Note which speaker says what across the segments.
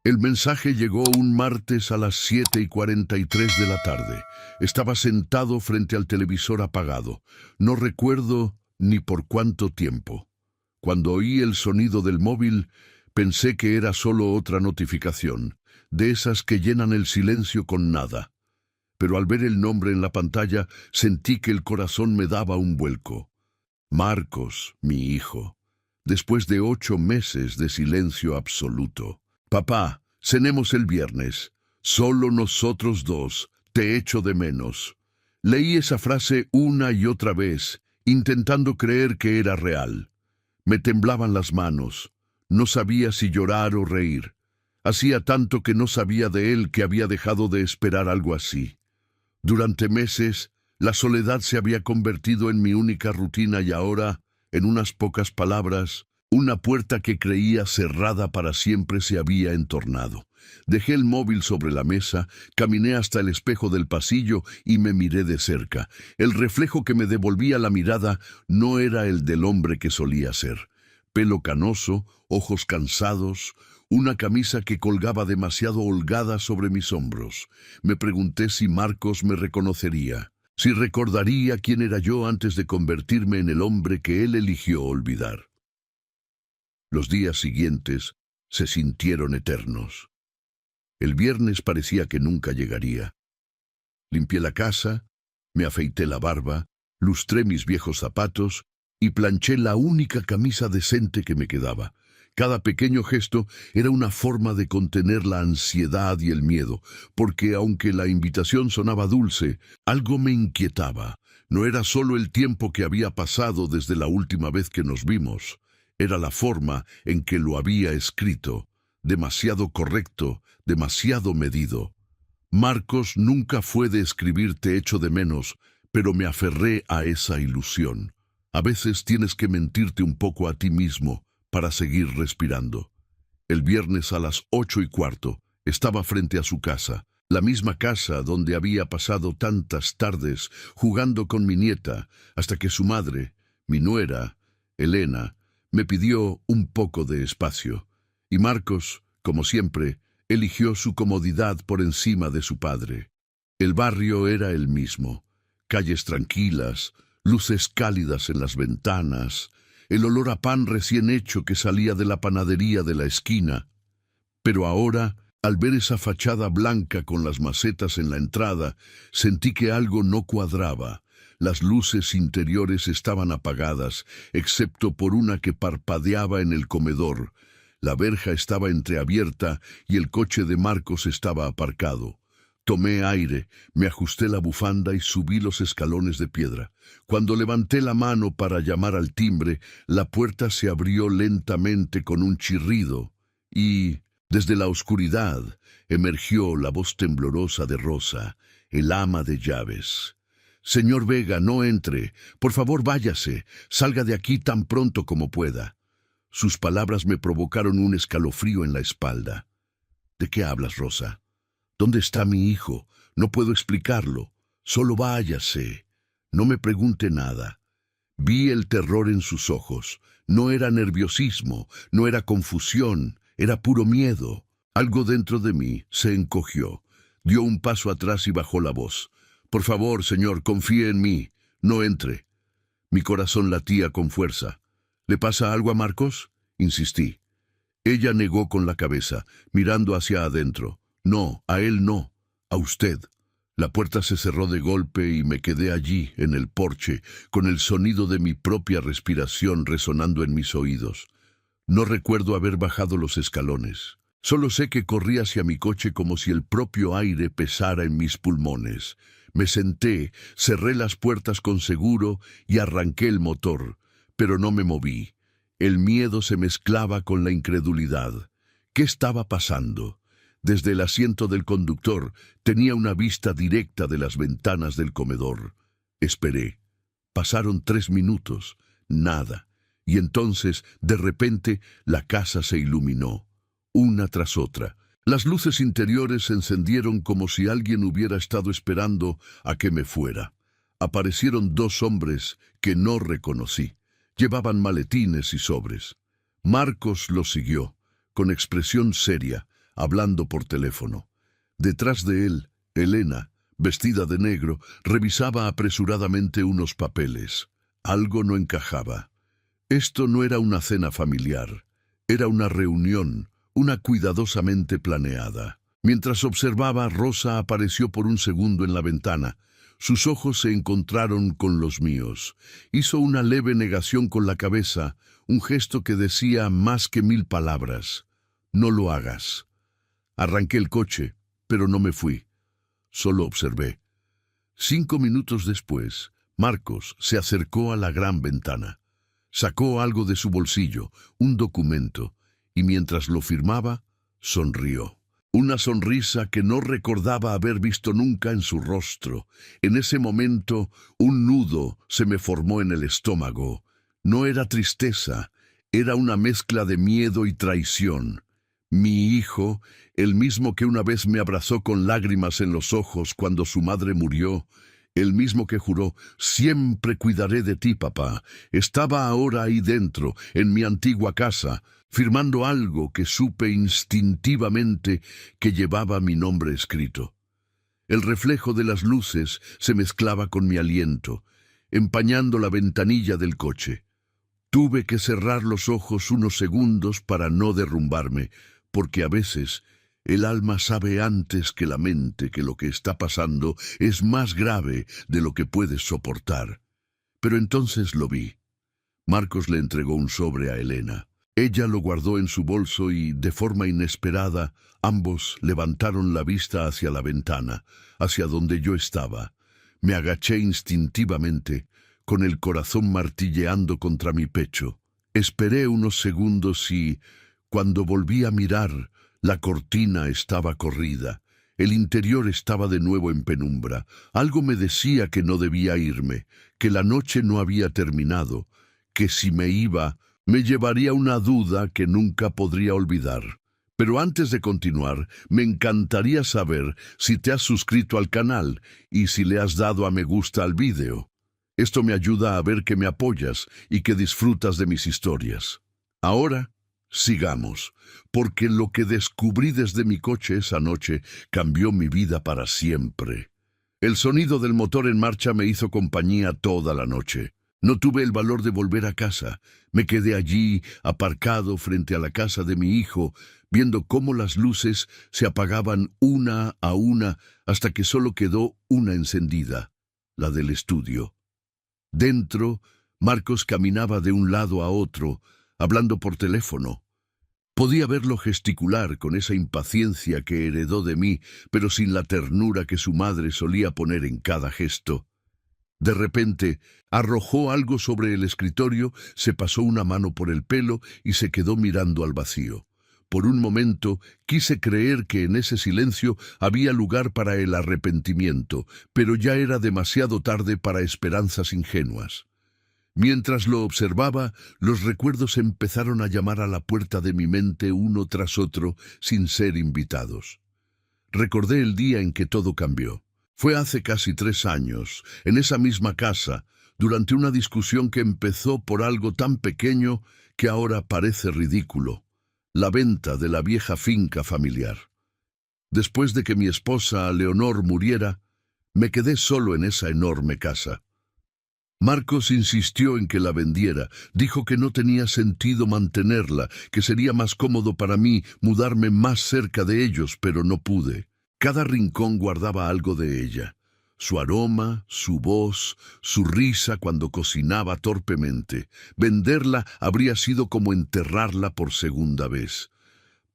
Speaker 1: El mensaje llegó un martes a las 7:43 de la tarde. Estaba sentado frente al televisor apagado. No recuerdo ni por cuánto tiempo. Cuando oí el sonido del móvil, pensé que era solo otra notificación, de esas que llenan el silencio con nada. Pero al ver el nombre en la pantalla, sentí que el corazón me daba un vuelco. Marcos, mi hijo. Después de 8 meses de silencio absoluto. Papá, cenemos el viernes. Solo nosotros dos. Te echo de menos. Leí esa frase una y otra vez, intentando creer que era real. Me temblaban las manos. No sabía si llorar o reír. Hacía tanto que no sabía de él que había dejado de esperar algo así. Durante meses, la soledad se había convertido en mi única rutina y ahora, en unas pocas palabras, una puerta que creía cerrada para siempre se había entornado. Dejé el móvil sobre la mesa, caminé hasta el espejo del pasillo y me miré de cerca. El reflejo que me devolvía la mirada no era el del hombre que solía ser. Pelo canoso, ojos cansados, una camisa que colgaba demasiado holgada sobre mis hombros. Me pregunté si Marcos me reconocería, si recordaría quién era yo antes de convertirme en el hombre que él eligió olvidar. Los días siguientes se sintieron eternos. El viernes parecía que nunca llegaría. Limpié la casa, me afeité la barba, lustré mis viejos zapatos y planché la única camisa decente que me quedaba. Cada pequeño gesto era una forma de contener la ansiedad y el miedo, porque aunque la invitación sonaba dulce, algo me inquietaba. No era solo el tiempo que había pasado desde la última vez que nos vimos, era la forma en que lo había escrito, demasiado correcto, demasiado medido. Marcos nunca fue de escribir "te echo de menos", pero me aferré a esa ilusión. A veces tienes que mentirte un poco a ti mismo para seguir respirando. El viernes a las 8:15 estaba frente a su casa, la misma casa donde había pasado tantas tardes jugando con mi nieta, hasta que su madre, mi nuera, Elena, me pidió un poco de espacio. Y Marcos, como siempre, eligió su comodidad por encima de su padre. El barrio era el mismo, calles tranquilas, luces cálidas en las ventanas, el olor a pan recién hecho que salía de la panadería de la esquina. Pero ahora, al ver esa fachada blanca con las macetas en la entrada, sentí que algo no cuadraba. Las luces interiores estaban apagadas, excepto por una que parpadeaba en el comedor. La verja estaba entreabierta y el coche de Marcos estaba aparcado. Tomé aire, me ajusté la bufanda y subí los escalones de piedra. Cuando levanté la mano para llamar al timbre, la puerta se abrió lentamente con un chirrido y, desde la oscuridad, emergió la voz temblorosa de Rosa, el ama de llaves. «Señor Vega, no entre. Por favor, váyase. Salga de aquí tan pronto como pueda». Sus palabras me provocaron un escalofrío en la espalda. «¿De qué hablas, Rosa? ¿Dónde está mi hijo? No puedo explicarlo. Solo váyase. No me pregunte nada». Vi el terror en sus ojos. No era nerviosismo, no era confusión, era puro miedo. Algo dentro de mí se encogió. Dio un paso atrás y bajó la voz. «Por favor, señor, confíe en mí. No entre». Mi corazón latía con fuerza. «¿Le pasa algo a Marcos?», insistí. Ella negó con la cabeza, mirando hacia adentro. «No, a él no, a usted». La puerta se cerró de golpe y me quedé allí, en el porche, con el sonido de mi propia respiración resonando en mis oídos. No recuerdo haber bajado los escalones. Solo sé que corrí hacia mi coche como si el propio aire pesara en mis pulmones. Me senté, cerré las puertas con seguro y arranqué el motor, pero no me moví. El miedo se mezclaba con la incredulidad. ¿Qué estaba pasando? Desde el asiento del conductor tenía una vista directa de las ventanas del comedor. Esperé. Pasaron 3 minutos. Nada. Y entonces, de repente, la casa se iluminó, una tras otra. Las luces interiores se encendieron como si alguien hubiera estado esperando a que me fuera. Aparecieron 2 hombres que no reconocí. Llevaban maletines y sobres. Marcos los siguió, con expresión seria, hablando por teléfono. Detrás de él, Elena, vestida de negro, revisaba apresuradamente unos papeles. Algo no encajaba. Esto no era una cena familiar. Era una reunión, una cuidadosamente planeada. Mientras observaba, Rosa apareció por un segundo en la ventana. Sus ojos se encontraron con los míos. Hizo una leve negación con la cabeza, un gesto que decía más que 1000 palabras. No lo hagas. Arranqué el coche, pero no me fui. Solo observé. 5 minutos después, Marcos se acercó a la gran ventana. Sacó algo de su bolsillo, un documento, y mientras lo firmaba, sonrió. Una sonrisa que no recordaba haber visto nunca en su rostro. En ese momento, un nudo se me formó en el estómago. No era tristeza, era una mezcla de miedo y traición. Mi hijo, el mismo que una vez me abrazó con lágrimas en los ojos cuando su madre murió, el mismo que juró, siempre cuidaré de ti, papá, estaba ahora ahí dentro, en mi antigua casa, firmando algo que supe instintivamente que llevaba mi nombre escrito. El reflejo de las luces se mezclaba con mi aliento, empañando la ventanilla del coche. Tuve que cerrar los ojos unos segundos para no derrumbarme, porque a veces el alma sabe antes que la mente que lo que está pasando es más grave de lo que puedes soportar. Pero entonces lo vi. Marcos le entregó un sobre a Elena. Ella lo guardó en su bolso y, de forma inesperada, ambos levantaron la vista hacia la ventana, hacia donde yo estaba. Me agaché instintivamente, con el corazón martilleando contra mi pecho. Esperé unos segundos y, cuando volví a mirar, la cortina estaba corrida. El interior estaba de nuevo en penumbra. Algo me decía que no debía irme, que la noche no había terminado, que si me iba, me llevaría una duda que nunca podría olvidar. Pero antes de continuar, me encantaría saber si te has suscrito al canal y si le has dado a me gusta al vídeo. Esto me ayuda a ver que me apoyas y que disfrutas de mis historias. Ahora, sigamos, porque lo que descubrí desde mi coche esa noche cambió mi vida para siempre. El sonido del motor en marcha me hizo compañía toda la noche. No tuve el valor de volver a casa. Me quedé allí, aparcado frente a la casa de mi hijo, viendo cómo las luces se apagaban una a una hasta que solo quedó una encendida, la del estudio. Dentro, Marcos caminaba de un lado a otro, hablando por teléfono. Podía verlo gesticular con esa impaciencia que heredó de mí, pero sin la ternura que su madre solía poner en cada gesto. De repente, arrojó algo sobre el escritorio, se pasó una mano por el pelo y se quedó mirando al vacío. Por un momento, quise creer que en ese silencio había lugar para el arrepentimiento, pero ya era demasiado tarde para esperanzas ingenuas. Mientras lo observaba, los recuerdos empezaron a llamar a la puerta de mi mente uno tras otro, sin ser invitados. Recordé el día en que todo cambió. Fue hace casi 3 años, en esa misma casa, durante una discusión que empezó por algo tan pequeño que ahora parece ridículo: la venta de la vieja finca familiar. Después de que mi esposa, Leonor, muriera, me quedé solo en esa enorme casa. Marcos insistió en que la vendiera, dijo que no tenía sentido mantenerla, que sería más cómodo para mí mudarme más cerca de ellos, pero no pude. Cada rincón guardaba algo de ella: su aroma, su voz, su risa cuando cocinaba torpemente. Venderla habría sido como enterrarla por segunda vez.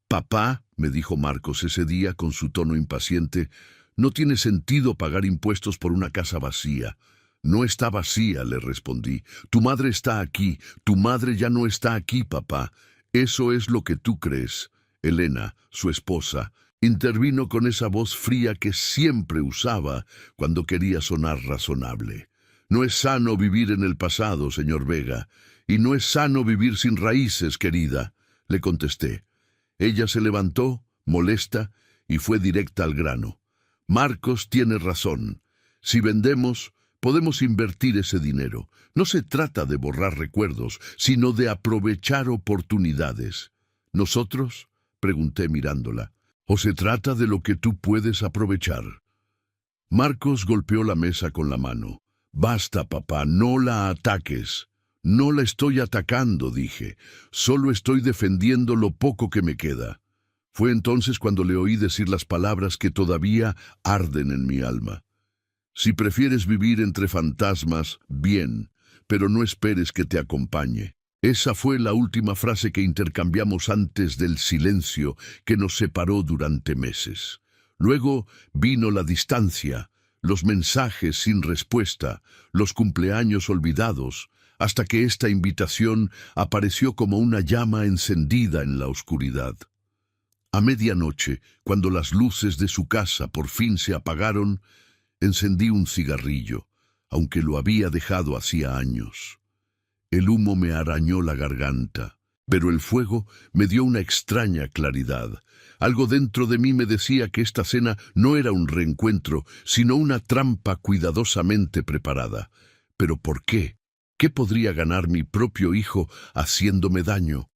Speaker 1: «Papá», me dijo Marcos ese día con su tono impaciente, «no tiene sentido pagar impuestos por una casa vacía». «No está vacía», le respondí. «Tu madre está aquí. Tu madre ya no está aquí, papá. Eso es lo que tú crees». Elena, su esposa, intervino con esa voz fría que siempre usaba cuando quería sonar razonable. «No es sano vivir en el pasado, señor Vega, y no es sano vivir sin raíces, querida», le contesté. Ella se levantó, molesta, y fue directa al grano. «Marcos tiene razón. Si vendemos, podemos invertir ese dinero. No se trata de borrar recuerdos, sino de aprovechar oportunidades». «¿Nosotros?», pregunté mirándola. ¿O se trata de lo que tú puedes aprovechar? Marcos golpeó la mesa con la mano. Basta, papá, no la ataques. No la estoy atacando, dije. Solo estoy defendiendo lo poco que me queda. Fue entonces cuando le oí decir las palabras que todavía arden en mi alma. Si prefieres vivir entre fantasmas, bien, pero no esperes que te acompañe. Esa fue la última frase que intercambiamos antes del silencio que nos separó durante meses. Luego vino la distancia, los mensajes sin respuesta, los cumpleaños olvidados, hasta que esta invitación apareció como una llama encendida en la oscuridad. A medianoche, cuando las luces de su casa por fin se apagaron, encendí un cigarrillo, aunque lo había dejado hacía años. El humo me arañó la garganta, pero el fuego me dio una extraña claridad. Algo dentro de mí me decía que esta cena no era un reencuentro, sino una trampa cuidadosamente preparada. ¿Pero por qué? ¿Qué podría ganar mi propio hijo haciéndome daño?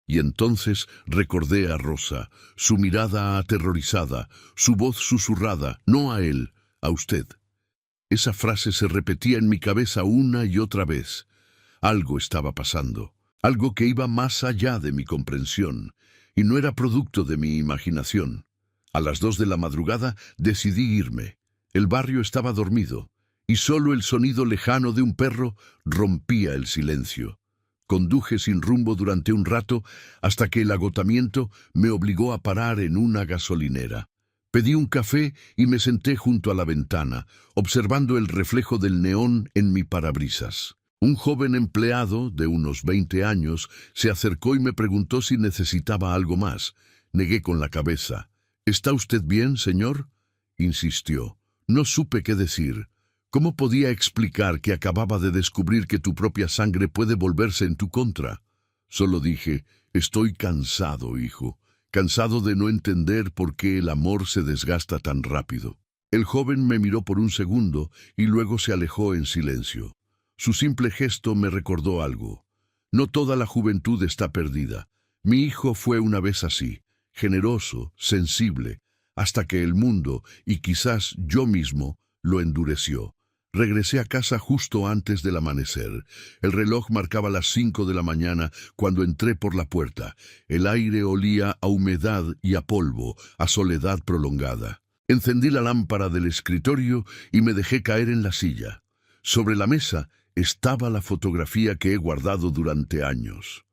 Speaker 1: Y entonces recordé a Rosa, su mirada aterrorizada, su voz susurrada, no a él, a usted. Esa frase se repetía en mi cabeza una y otra vez. Algo estaba pasando, algo que iba más allá de mi comprensión, y no era producto de mi imaginación. A las 2 de la madrugada decidí irme. El barrio estaba dormido, y solo el sonido lejano de un perro rompía el silencio. Conduje sin rumbo durante un rato hasta que el agotamiento me obligó a parar en una gasolinera. Pedí un café y me senté junto a la ventana, observando el reflejo del neón en mi parabrisas. Un joven empleado de unos 20 años se acercó y me preguntó si necesitaba algo más. Negué con la cabeza. ¿Está usted bien, señor?, insistió. No supe qué decir. ¿Cómo podía explicar que acababa de descubrir que tu propia sangre puede volverse en tu contra? Solo dije, estoy cansado, hijo. Cansado de no entender por qué el amor se desgasta tan rápido. El joven me miró por un segundo y luego se alejó en silencio. Su simple gesto me recordó algo. No toda la juventud está perdida. Mi hijo fue una vez así, generoso, sensible, hasta que el mundo, y quizás yo mismo, lo endureció. Regresé a casa justo antes del amanecer. El reloj marcaba las 5 de la mañana cuando entré por la puerta. El aire olía a humedad y a polvo, a soledad prolongada. Encendí la lámpara del escritorio y me dejé caer en la silla. Sobre la mesa estaba la fotografía que he guardado durante años.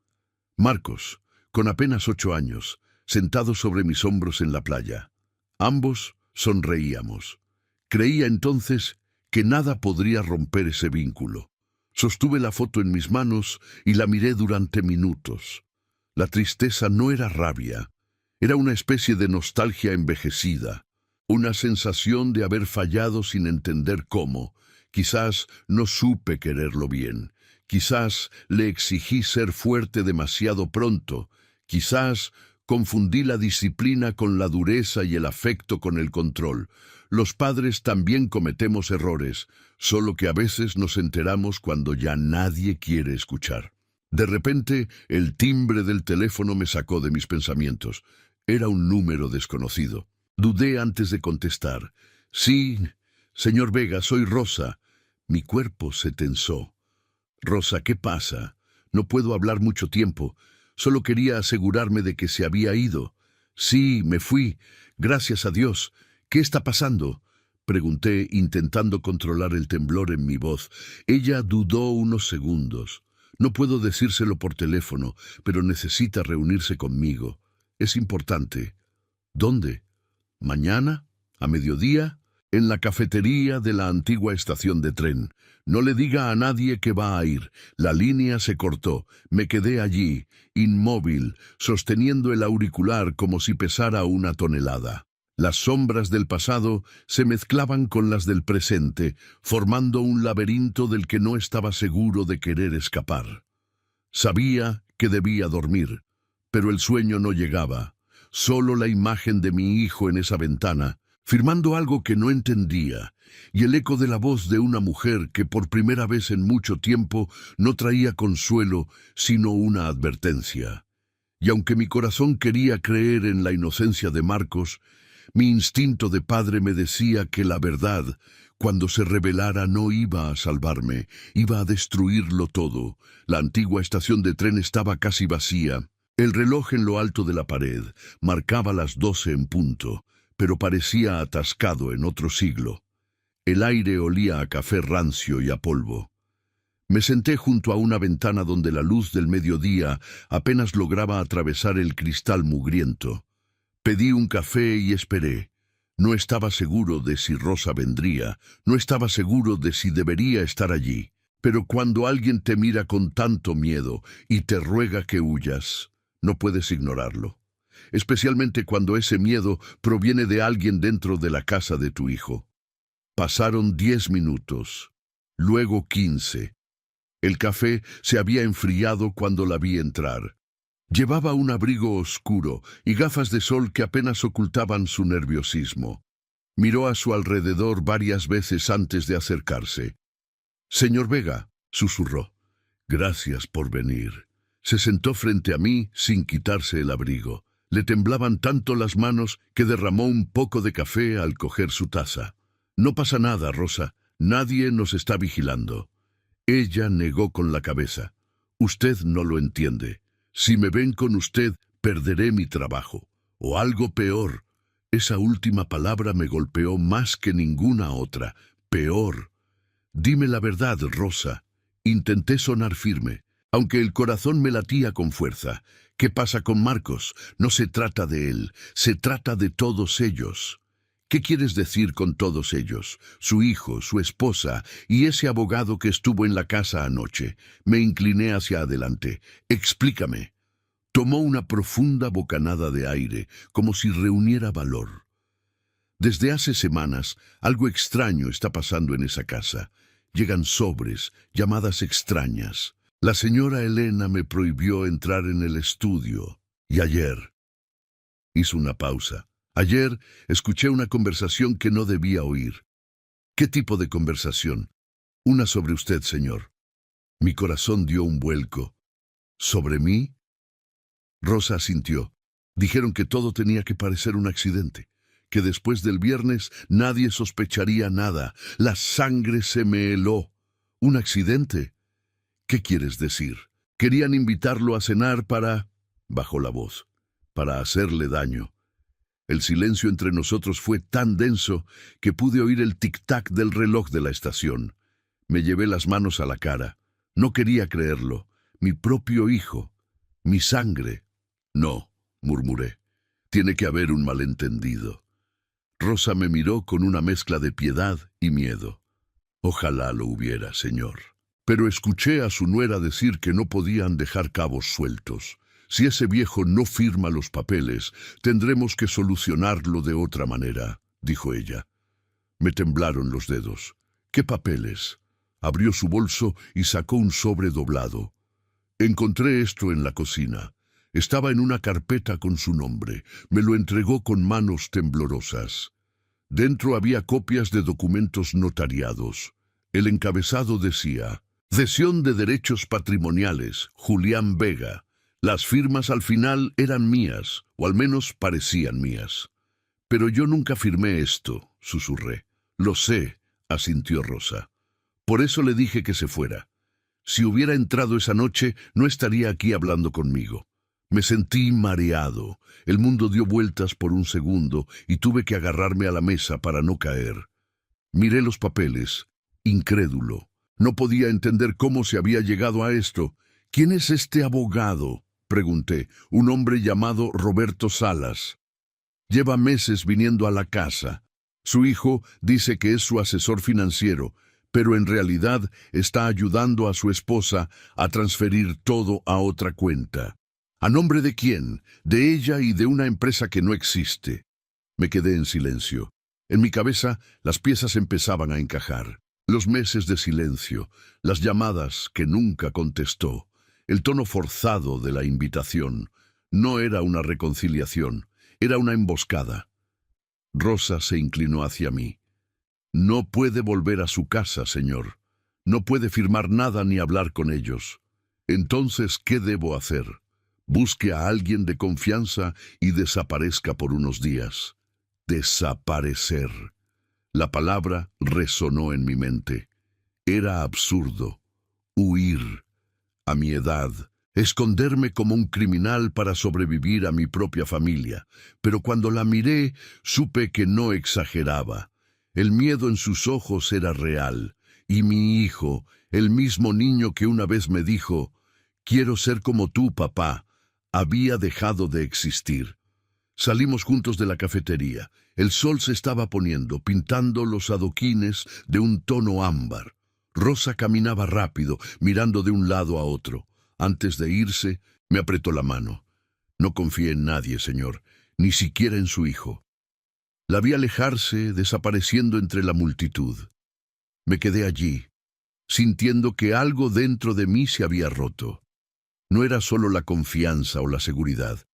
Speaker 1: Marcos, con apenas 8 años, sentado sobre mis hombros en la playa. Ambos sonreíamos. Creía entonces que nada podría romper ese vínculo. Sostuve la foto en mis manos y la miré durante minutos. La tristeza no era rabia, era una especie de nostalgia envejecida, una sensación de haber fallado sin entender cómo. Quizás no supe quererlo bien, quizás le exigí ser fuerte demasiado pronto, quizás confundí la disciplina con la dureza y el afecto con el control. Los padres también cometemos errores, solo que a veces nos enteramos cuando ya nadie quiere escuchar. De repente, el timbre del teléfono me sacó de mis pensamientos. Era un número desconocido. Dudé antes de contestar. Sí, señor Vega, soy Rosa. Mi cuerpo se tensó. Rosa, ¿qué pasa? No puedo hablar mucho tiempo. Solo quería asegurarme de que se había ido. Sí, me fui. Gracias a Dios. ¿Qué está pasando?, pregunté, intentando controlar el temblor en mi voz. Ella dudó unos segundos. No puedo decírselo por teléfono, pero necesita reunirse conmigo. Es importante. ¿Dónde? ¿Mañana? ¿A mediodía? En la cafetería de la antigua estación de tren. No le diga a nadie que va a ir. La línea se cortó. Me quedé allí, inmóvil, sosteniendo el auricular como si pesara 1 tonelada. Las sombras del pasado se mezclaban con las del presente, formando un laberinto del que no estaba seguro de querer escapar. Sabía que debía dormir, pero el sueño no llegaba. Solo la imagen de mi hijo en esa ventana, firmando algo que no entendía, y el eco de la voz de una mujer que por primera vez en mucho tiempo no traía consuelo, sino una advertencia. Y aunque mi corazón quería creer en la inocencia de Marcos, mi instinto de padre me decía que la verdad, cuando se revelara, no iba a salvarme, iba a destruirlo todo. La antigua estación de tren estaba casi vacía. El reloj en lo alto de la pared marcaba las 12 en punto, pero parecía atascado en otro siglo. El aire olía a café rancio y a polvo. Me senté junto a una ventana donde la luz del mediodía apenas lograba atravesar el cristal mugriento. Pedí un café y esperé. No estaba seguro de si Rosa vendría, no estaba seguro de si debería estar allí. Pero cuando alguien te mira con tanto miedo y te ruega que huyas, no puedes ignorarlo. Especialmente cuando ese miedo proviene de alguien dentro de la casa de tu hijo. Pasaron 10 minutos, luego 15. El café se había enfriado cuando la vi entrar. Llevaba un abrigo oscuro y gafas de sol que apenas ocultaban su nerviosismo. Miró a su alrededor varias veces antes de acercarse. «Señor Vega», susurró. «Gracias por venir». Se sentó frente a mí sin quitarse el abrigo. Le temblaban tanto las manos que derramó un poco de café al coger su taza. «No pasa nada, Rosa. Nadie nos está vigilando». Ella negó con la cabeza. «Usted no lo entiende. Si me ven con usted, perderé mi trabajo. O algo peor». Esa última palabra me golpeó más que ninguna otra. Peor. «Dime la verdad, Rosa». Intenté sonar firme, aunque el corazón me latía con fuerza. «¿Qué pasa con Marcos? No se trata de él, se trata de todos ellos». «¿Qué quieres decir con todos ellos? Su hijo, su esposa y ese abogado que estuvo en la casa anoche». Me incliné hacia adelante. «Explícame». Tomó una profunda bocanada de aire, como si reuniera valor. «Desde hace semanas, algo extraño está pasando en esa casa. Llegan sobres, llamadas extrañas. La señora Elena me prohibió entrar en el estudio. Y ayer...» Hizo una pausa. «Ayer escuché una conversación que no debía oír». «¿Qué tipo de conversación?» «Una sobre usted, señor». Mi corazón dio un vuelco. «¿Sobre mí?» Rosa asintió. Dijeron que todo tenía que parecer un accidente, que después del viernes nadie sospecharía nada. La sangre se me heló. ¿Un accidente? ¿Qué quieres decir? Querían invitarlo a cenar para... Bajó la voz. Para hacerle daño. El silencio entre nosotros fue tan denso que pude oír el tic-tac del reloj de la estación. Me llevé las manos a la cara. No quería creerlo. Mi propio hijo. Mi sangre. «No», murmuré. «Tiene que haber un malentendido». Rosa me miró con una mezcla de piedad y miedo. «Ojalá lo hubiera, señor». Pero escuché a su nuera decir que no podían dejar cabos sueltos. «Si ese viejo no firma los papeles, tendremos que solucionarlo de otra manera», dijo ella. Me temblaron los dedos. «¿Qué papeles?» Abrió su bolso y sacó un sobre doblado. «Encontré esto en la cocina». Estaba en una carpeta con su nombre. Me lo entregó con manos temblorosas. Dentro había copias de documentos notariados. El encabezado decía: «Cesión de derechos patrimoniales, Julián Vega». Las firmas al final eran mías, o al menos parecían mías. «Pero yo nunca firmé esto», susurré. «Lo sé», asintió Rosa. «Por eso le dije que se fuera. Si hubiera entrado esa noche, no estaría aquí hablando conmigo». Me sentí mareado. El mundo dio vueltas por un segundo y tuve que agarrarme a la mesa para no caer. Miré los papeles, incrédulo. No podía entender cómo se había llegado a esto. «¿Quién es este abogado?», pregunté. «Un hombre llamado Roberto Salas. Lleva meses viniendo a la casa. Su hijo dice que es su asesor financiero, pero en realidad está ayudando a su esposa a transferir todo a otra cuenta». «¿A nombre de quién?». «De ella y de una empresa que no existe». Me quedé en silencio. En mi cabeza las piezas empezaban a encajar. Los meses de silencio, las llamadas que nunca contestó, el tono forzado de la invitación. No era una reconciliación, era una emboscada. Rosa se inclinó hacia mí. «No puede volver a su casa, señor. No puede firmar nada ni hablar con ellos». «Entonces, ¿qué debo hacer?». Busque a alguien de confianza y desaparezca por unos días. Desaparecer. La palabra resonó en mi mente. Era absurdo. Huir. A mi edad. Esconderme como un criminal para sobrevivir a mi propia familia. Pero cuando la miré, supe que no exageraba. El miedo en sus ojos era real. Y mi hijo, el mismo niño que una vez me dijo, «Quiero ser como tú, papá», había dejado de existir. Salimos juntos de la cafetería. El sol se estaba poniendo, pintando los adoquines de un tono ámbar. Rosa caminaba rápido, mirando de un lado a otro. Antes de irse, me apretó la mano. «No confíe en nadie, señor, ni siquiera en su hijo». La vi alejarse, desapareciendo entre la multitud. Me quedé allí, sintiendo que algo dentro de mí se había roto. No era solo la confianza o la seguridad,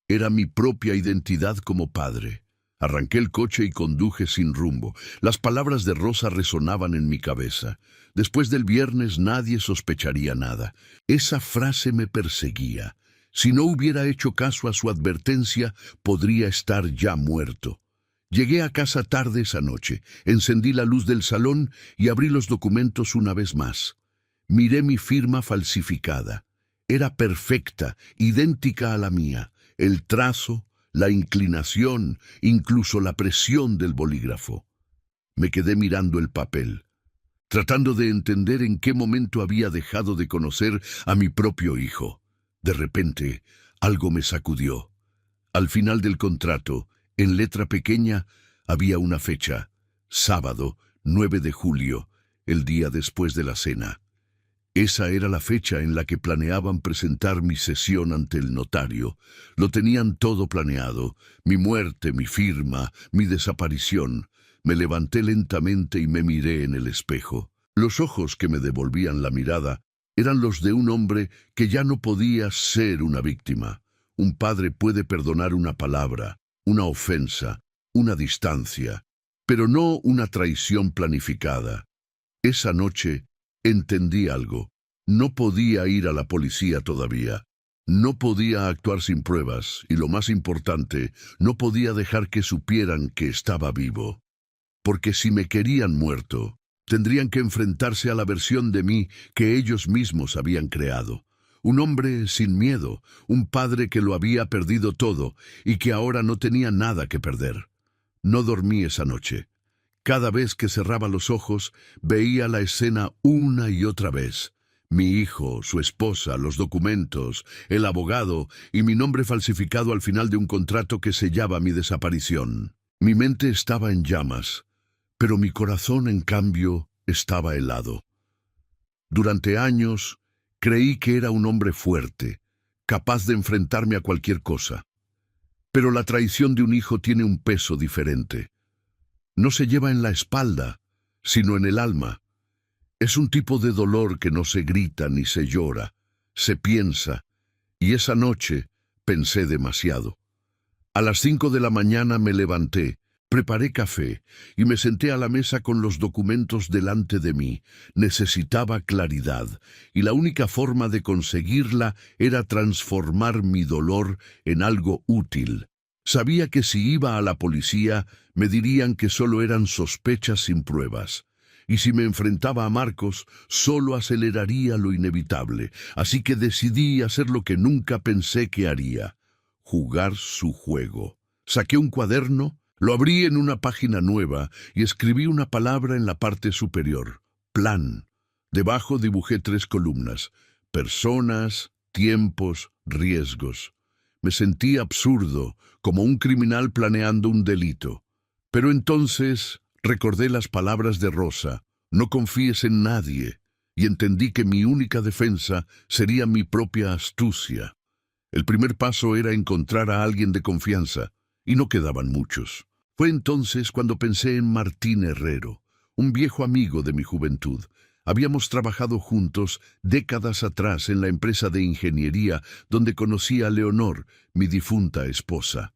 Speaker 1: era mi propia identidad como padre. Arranqué el coche y conduje sin rumbo. Las palabras de Rosa resonaban en mi cabeza. Después del viernes nadie sospecharía nada. Esa frase me perseguía. Si no hubiera hecho caso a su advertencia, podría estar ya muerto. Llegué a casa tarde esa noche, encendí la luz del salón y abrí los documentos una vez más. Miré mi firma falsificada. Era perfecta, idéntica a la mía. El trazo, la inclinación, incluso la presión del bolígrafo. Me quedé mirando el papel, tratando de entender en qué momento había dejado de conocer a mi propio hijo. De repente, algo me sacudió. Al final del contrato, en letra pequeña, había una fecha, sábado, 9 de julio, el día después de la cena. Esa era la fecha en la que planeaban presentar mi sesión ante el notario. Lo tenían todo planeado, mi muerte, mi firma, mi desaparición. Me levanté lentamente y me miré en el espejo. Los ojos que me devolvían la mirada eran los de un hombre que ya no podía ser una víctima. Un padre puede perdonar una palabra, una ofensa, una distancia, pero no una traición planificada. Esa noche entendí algo. No podía ir a la policía todavía. No podía actuar sin pruebas y, lo más importante, no podía dejar que supieran que estaba vivo. Porque si me querían muerto, tendrían que enfrentarse a la versión de mí que ellos mismos habían creado. Un hombre sin miedo, un padre que lo había perdido todo y que ahora no tenía nada que perder. No dormí esa noche. Cada vez que cerraba los ojos, veía la escena una y otra vez. Mi hijo, su esposa, los documentos, el abogado y mi nombre falsificado al final de un contrato que sellaba mi desaparición. Mi mente estaba en llamas, pero mi corazón, en cambio, estaba helado. Durante años, creí que era un hombre fuerte, capaz de enfrentarme a cualquier cosa. Pero la traición de un hijo tiene un peso diferente. No se lleva en la espalda, sino en el alma. Es un tipo de dolor que no se grita ni se llora, se piensa, y esa noche pensé demasiado. A las 5 de la mañana me levanté, preparé café y me senté a la mesa con los documentos delante de mí. Necesitaba claridad, y la única forma de conseguirla era transformar mi dolor en algo útil. Sabía que si iba a la policía, me dirían que solo eran sospechas sin pruebas. Y si me enfrentaba a Marcos, solo aceleraría lo inevitable. Así que decidí hacer lo que nunca pensé que haría: jugar su juego. Saqué un cuaderno, lo abrí en una página nueva y escribí una palabra en la parte superior: plan. Debajo dibujé 3 columnas: personas, tiempos, riesgos. Me sentí absurdo, como un criminal planeando un delito. Pero entonces recordé las palabras de Rosa: no confíes en nadie, y entendí que mi única defensa sería mi propia astucia. El primer paso era encontrar a alguien de confianza, y no quedaban muchos. Fue entonces cuando pensé en Martín Herrero, un viejo amigo de mi juventud. Habíamos trabajado juntos décadas atrás en la empresa de ingeniería donde conocí a Leonor, mi difunta esposa.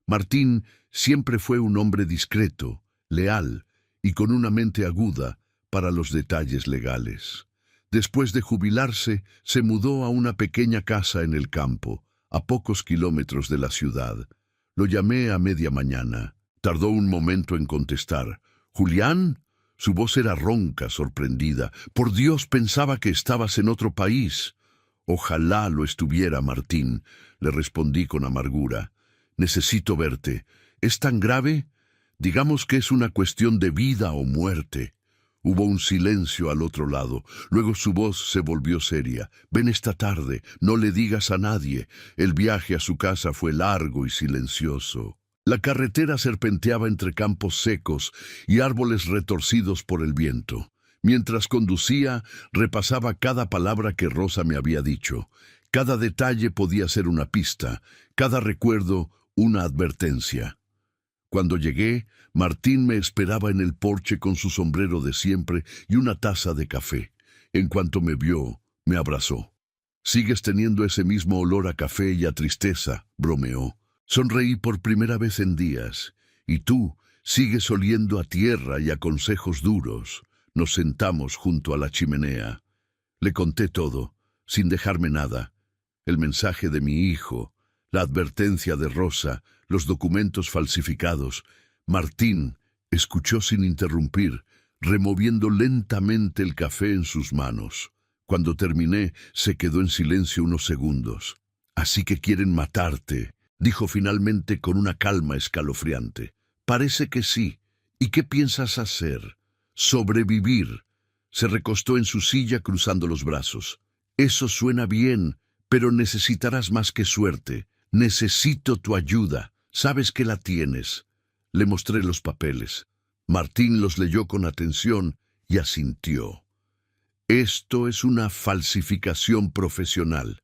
Speaker 1: Martín siempre fue un hombre discreto, leal y con una mente aguda para los detalles legales. Después de jubilarse, se mudó a una pequeña casa en el campo, a pocos kilómetros de la ciudad. Lo llamé a media mañana. Tardó un momento en contestar. «¿Julián?» Su voz era ronca, sorprendida. «Por Dios, pensaba que estabas en otro país». «Ojalá lo estuviera, Martín», le respondí con amargura. «Necesito verte. ¿Es tan grave? Digamos que es una cuestión de vida o muerte». Hubo un silencio al otro lado. Luego su voz se volvió seria. «Ven esta tarde. No le digas a nadie». El viaje a su casa fue largo y silencioso. La carretera serpenteaba entre campos secos y árboles retorcidos por el viento. Mientras conducía, repasaba cada palabra que Rosa me había dicho. Cada detalle podía ser una pista, cada recuerdo una advertencia. Cuando llegué, Martín me esperaba en el porche con su sombrero de siempre y una taza de café. En cuanto me vio, me abrazó. «Sigues teniendo ese mismo olor a café y a tristeza», bromeó. Sonreí por primera vez en días. «Y tú sigues oliendo a tierra y a consejos duros». Nos sentamos junto a la chimenea. Le conté todo, sin dejarme nada. El mensaje de mi hijo, la advertencia de Rosa, los documentos falsificados. Martín escuchó sin interrumpir, removiendo lentamente el café en sus manos. Cuando terminé, se quedó en silencio unos segundos. «Así que quieren matarte», dijo finalmente con una calma escalofriante. «Parece que sí. ¿Y qué piensas hacer?» «Sobrevivir». Se recostó en su silla cruzando los brazos. «Eso suena bien, pero necesitarás más que suerte. Necesito tu ayuda. Sabes que la tienes». Le mostré los papeles. Martín los leyó con atención y asintió. «Esto es una falsificación profesional.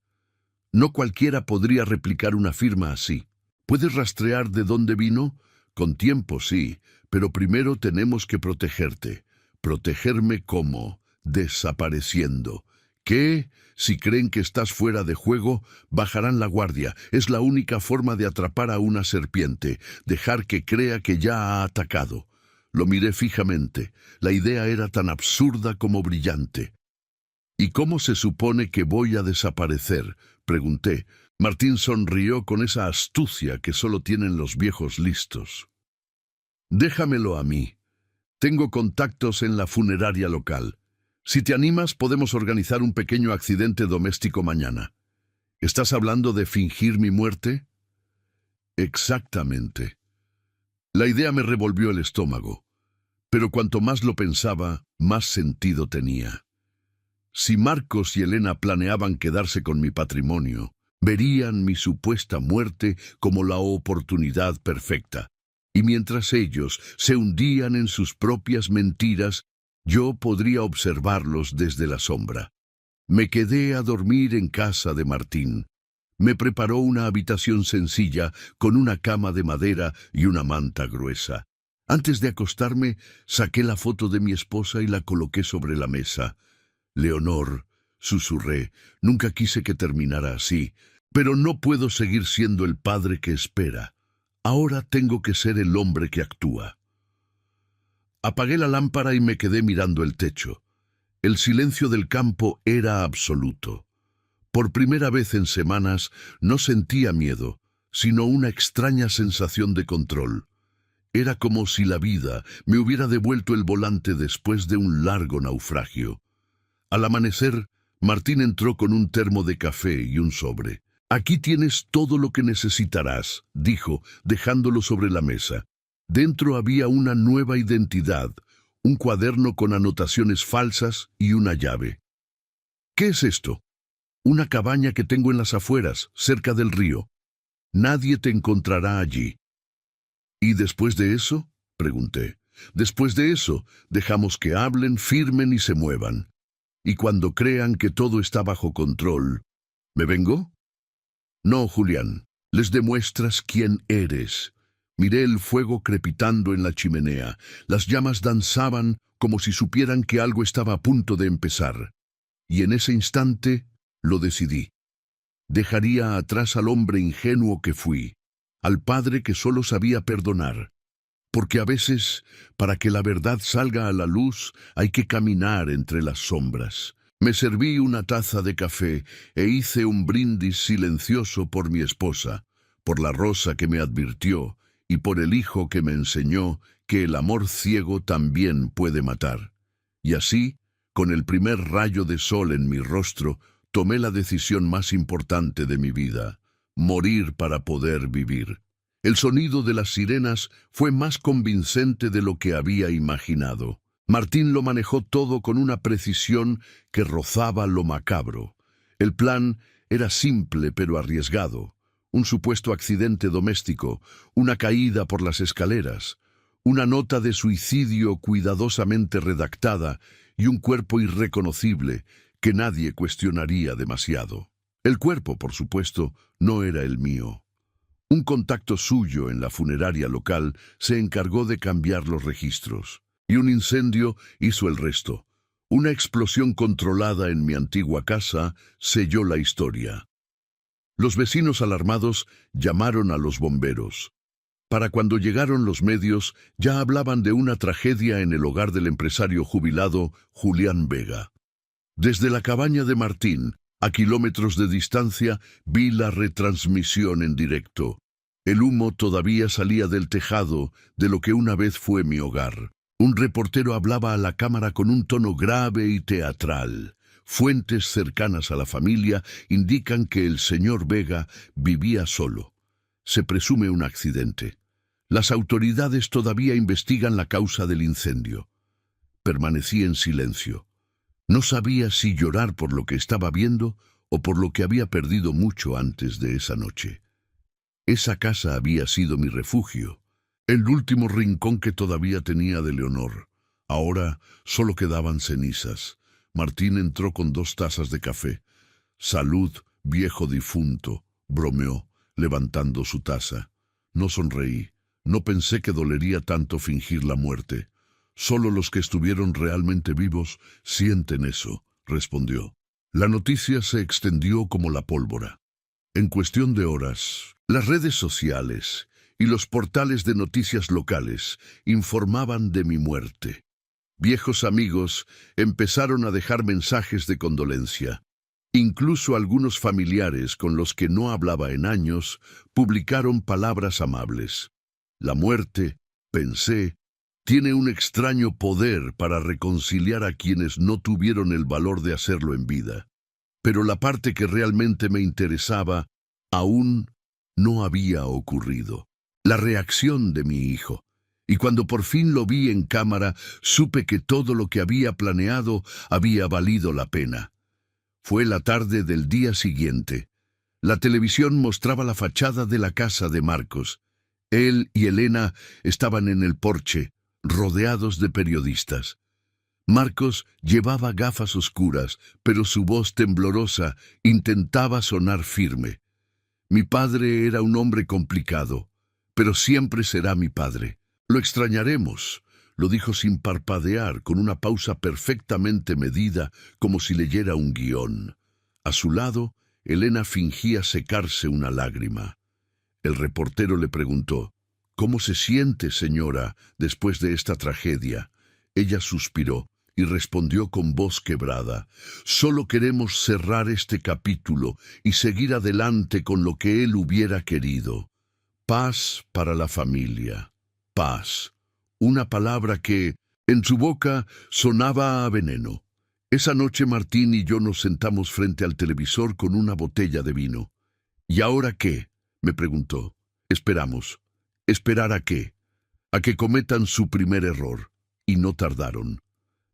Speaker 1: No cualquiera podría replicar una firma así. ¿Puedes rastrear de dónde vino?» «Con tiempo, sí, pero primero tenemos que protegerte». «¿Protegerme cómo?» «Desapareciendo». «¿Qué? Si creen que estás fuera de juego, bajarán la guardia. Es la única forma de atrapar a una serpiente, dejar que crea que ya ha atacado». Lo miré fijamente. La idea era tan absurda como brillante. «¿Y cómo se supone que voy a desaparecer?», pregunté. Martín sonrió con esa astucia que solo tienen los viejos listos. «Déjamelo a mí. Tengo contactos en la funeraria local. Si te animas, podemos organizar un pequeño accidente doméstico mañana». «¿Estás hablando de fingir mi muerte?» «Exactamente». La idea me revolvió el estómago, pero cuanto más lo pensaba, más sentido tenía. Si Marcos y Elena planeaban quedarse con mi patrimonio, verían mi supuesta muerte como la oportunidad perfecta. Y mientras ellos se hundían en sus propias mentiras, yo podría observarlos desde la sombra. Me quedé a dormir en casa de Martín. Me preparó una habitación sencilla con una cama de madera y una manta gruesa. Antes de acostarme, saqué la foto de mi esposa y la coloqué sobre la mesa. «Leonor», susurré, «nunca quise que terminara así, pero no puedo seguir siendo el padre que espera. Ahora tengo que ser el hombre que actúa». Apagué la lámpara y me quedé mirando el techo. El silencio del campo era absoluto. Por primera vez en semanas no sentía miedo, sino una extraña sensación de control. Era como si la vida me hubiera devuelto el volante después de un largo naufragio. Al amanecer, Martín entró con un termo de café y un sobre. «Aquí tienes todo lo que necesitarás», dijo, dejándolo sobre la mesa. Dentro había una nueva identidad, un cuaderno con anotaciones falsas y una llave. «¿Qué es esto?» «Una cabaña que tengo en las afueras, cerca del río. Nadie te encontrará allí». «¿Y después de eso?», pregunté. «Después de eso, dejamos que hablen, firmen y se muevan. Y cuando crean que todo está bajo control, ¿me vengo?». «No, Julián, les demuestras quién eres». Miré el fuego crepitando en la chimenea. Las llamas danzaban como si supieran que algo estaba a punto de empezar. Y en ese instante lo decidí. Dejaría atrás al hombre ingenuo que fui, al padre que solo sabía perdonar. Porque a veces, para que la verdad salga a la luz, hay que caminar entre las sombras. Me serví una taza de café e hice un brindis silencioso por mi esposa, por la rosa que me advirtió y por el hijo que me enseñó que el amor ciego también puede matar. Y así, con el primer rayo de sol en mi rostro, tomé la decisión más importante de mi vida: morir para poder vivir. El sonido de las sirenas fue más convincente de lo que había imaginado. Martín lo manejó todo con una precisión que rozaba lo macabro. El plan era simple pero arriesgado: un supuesto accidente doméstico, una caída por las escaleras, una nota de suicidio cuidadosamente redactada y un cuerpo irreconocible que nadie cuestionaría demasiado. El cuerpo, por supuesto, no era el mío. Un contacto suyo en la funeraria local se encargó de cambiar los registros, y un incendio hizo el resto. Una explosión controlada en mi antigua casa selló la historia. Los vecinos alarmados llamaron a los bomberos. Para cuando llegaron los medios, ya hablaban de una tragedia en el hogar del empresario jubilado Julián Vega. Desde la cabaña de Martín, a kilómetros de distancia, vi la retransmisión en directo. El humo todavía salía del tejado de lo que una vez fue mi hogar. Un reportero hablaba a la cámara con un tono grave y teatral. Fuentes cercanas a la familia indican que el señor Vega vivía solo. Se presume un accidente. Las autoridades todavía investigan la causa del incendio. Permanecí en silencio. No sabía si llorar por lo que estaba viendo o por lo que había perdido mucho antes de esa noche. Esa casa había sido mi refugio, el último rincón que todavía tenía de Leonor. Ahora solo quedaban cenizas. Martín entró con 2 tazas de café. «Salud, viejo difunto», bromeó, levantando su taza. No sonreí. No pensé que dolería tanto fingir la muerte. «Solo los que estuvieron realmente vivos sienten eso», respondió. La noticia se extendió como la pólvora. En cuestión de horas, las redes sociales y los portales de noticias locales informaban de mi muerte. Viejos amigos empezaron a dejar mensajes de condolencia. Incluso algunos familiares con los que no hablaba en años publicaron palabras amables. La muerte, pensé, tiene un extraño poder para reconciliar a quienes no tuvieron el valor de hacerlo en vida. Pero la parte que realmente me interesaba aún no había ocurrido. La reacción de mi hijo. Y cuando por fin lo vi en cámara, supe que todo lo que había planeado había valido la pena. Fue la tarde del día siguiente. La televisión mostraba la fachada de la casa de Marcos. Él y Elena estaban en el porche, rodeados de periodistas. Marcos llevaba gafas oscuras, pero su voz temblorosa intentaba sonar firme. Mi padre era un hombre complicado, pero siempre será mi padre. Lo extrañaremos, lo dijo sin parpadear, con una pausa perfectamente medida, como si leyera un guión. A su lado, Elena fingía secarse una lágrima. El reportero le preguntó: «¿Cómo se siente, señora, después de esta tragedia?» Ella suspiró y respondió con voz quebrada: «Solo queremos cerrar este capítulo y seguir adelante con lo que él hubiera querido. Paz para la familia. Paz». Una palabra que, en su boca, sonaba a veneno. Esa noche Martín y yo nos sentamos frente al televisor con una botella de vino. «¿Y ahora qué?», me preguntó. «Esperamos». ¿Esperar a qué? A que cometan su primer error. Y no tardaron.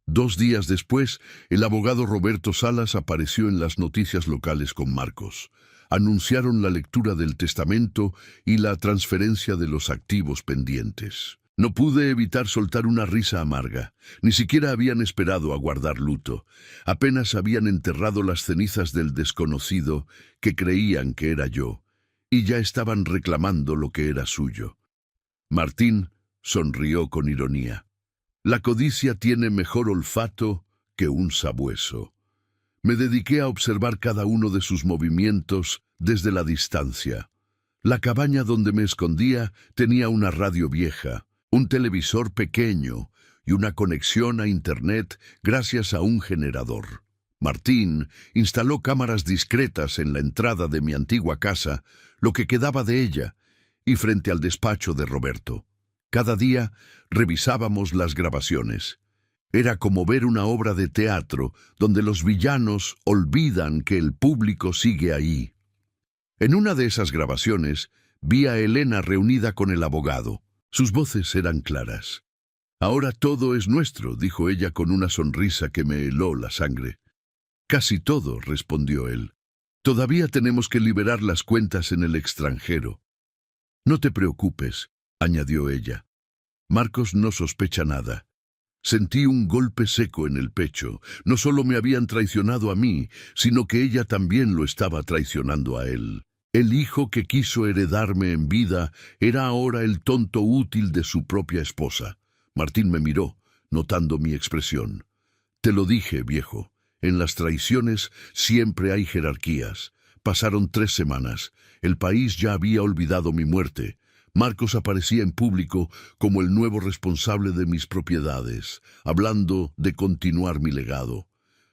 Speaker 1: 2 días después, el abogado Roberto Salas apareció en las noticias locales con Marcos. Anunciaron la lectura del testamento y la transferencia de los activos pendientes. No pude evitar soltar una risa amarga. Ni siquiera habían esperado a guardar luto. Apenas habían enterrado las cenizas del desconocido que creían que era yo, y ya estaban reclamando lo que era suyo. Martín sonrió con ironía. «La codicia tiene mejor olfato que un sabueso». Me dediqué a observar cada uno de sus movimientos desde la distancia. La cabaña donde me escondía tenía una radio vieja, un televisor pequeño y una conexión a Internet gracias a un generador. Martín instaló cámaras discretas en la entrada de mi antigua casa, lo que quedaba de ella, y frente al despacho de Roberto. Cada día revisábamos las grabaciones. Era como ver una obra de teatro donde los villanos olvidan que el público sigue ahí. En una de esas grabaciones vi a Elena reunida con el abogado. Sus voces eran claras. «Ahora todo es nuestro», dijo ella con una sonrisa que me heló la sangre. «Casi todo», respondió él. «Todavía tenemos que liberar las cuentas en el extranjero». «No te preocupes», añadió ella. «Marcos no sospecha nada». Sentí un golpe seco en el pecho. No solo me habían traicionado a mí, sino que ella también lo estaba traicionando a él. El hijo que quiso heredarme en vida era ahora el tonto útil de su propia esposa. Martín me miró, notando mi expresión. «Te lo dije, viejo. En las traiciones siempre hay jerarquías. Pasaron 3 semanas. El país ya había olvidado mi muerte. Marcos aparecía en público como el nuevo responsable de mis propiedades, hablando de continuar mi legado.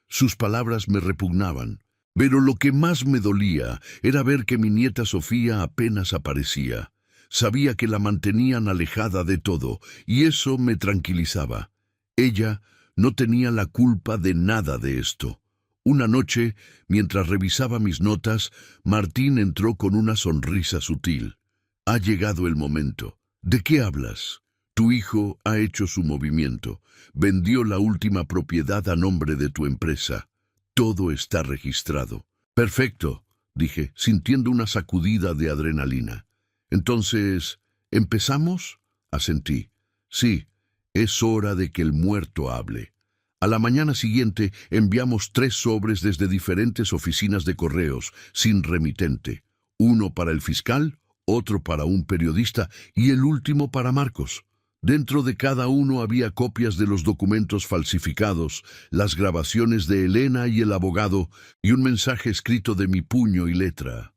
Speaker 1: Sus palabras me repugnaban, pero lo que más me dolía era ver que mi nieta Sofía apenas aparecía. Sabía que la mantenían alejada de todo, y eso me tranquilizaba. Ella no tenía la culpa de nada de esto. Una noche, mientras revisaba mis notas, Martín entró con una sonrisa sutil. «Ha llegado el momento». «¿De qué hablas?» «Tu hijo ha hecho su movimiento. Vendió la última propiedad a nombre de tu empresa. Todo está registrado». «Perfecto», dije, sintiendo una sacudida de adrenalina. «Entonces, ¿empezamos?» Asentí. «Sí, es hora de que el muerto hable». A la mañana siguiente enviamos 3 sobres desde diferentes oficinas de correos, sin remitente. Uno para el fiscal, otro para un periodista y el último para Marcos. Dentro de cada uno había copias de los documentos falsificados, las grabaciones de Elena y el abogado y un mensaje escrito de mi puño y letra.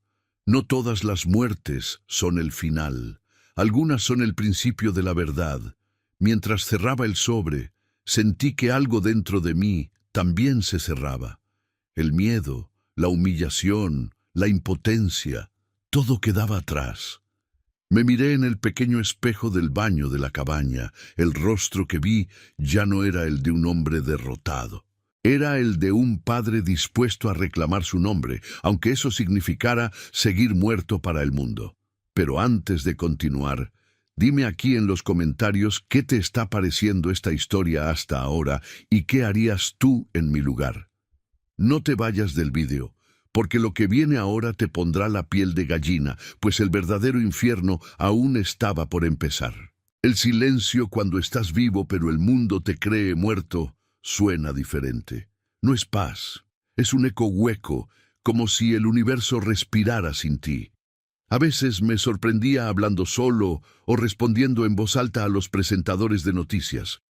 Speaker 1: «No todas las muertes son el final. Algunas son el principio de la verdad». Mientras cerraba el sobre, sentí que algo dentro de mí también se cerraba. El miedo, la humillación, la impotencia, todo quedaba atrás. Me miré en el pequeño espejo del baño de la cabaña. El rostro que vi ya no era el de un hombre derrotado. Era el de un padre dispuesto a reclamar su nombre, aunque eso significara seguir muerto para el mundo. Pero antes de continuar, dime aquí en los comentarios qué te está pareciendo esta historia hasta ahora y qué harías tú en mi lugar. No te vayas del vídeo, porque lo que viene ahora te pondrá la piel de gallina, pues el verdadero infierno aún estaba por empezar. El silencio cuando estás vivo pero el mundo te cree muerto suena diferente. No es paz, es un eco hueco, como si el universo respirara sin ti. A veces me sorprendía hablando solo o respondiendo en voz alta a los presentadores de noticias.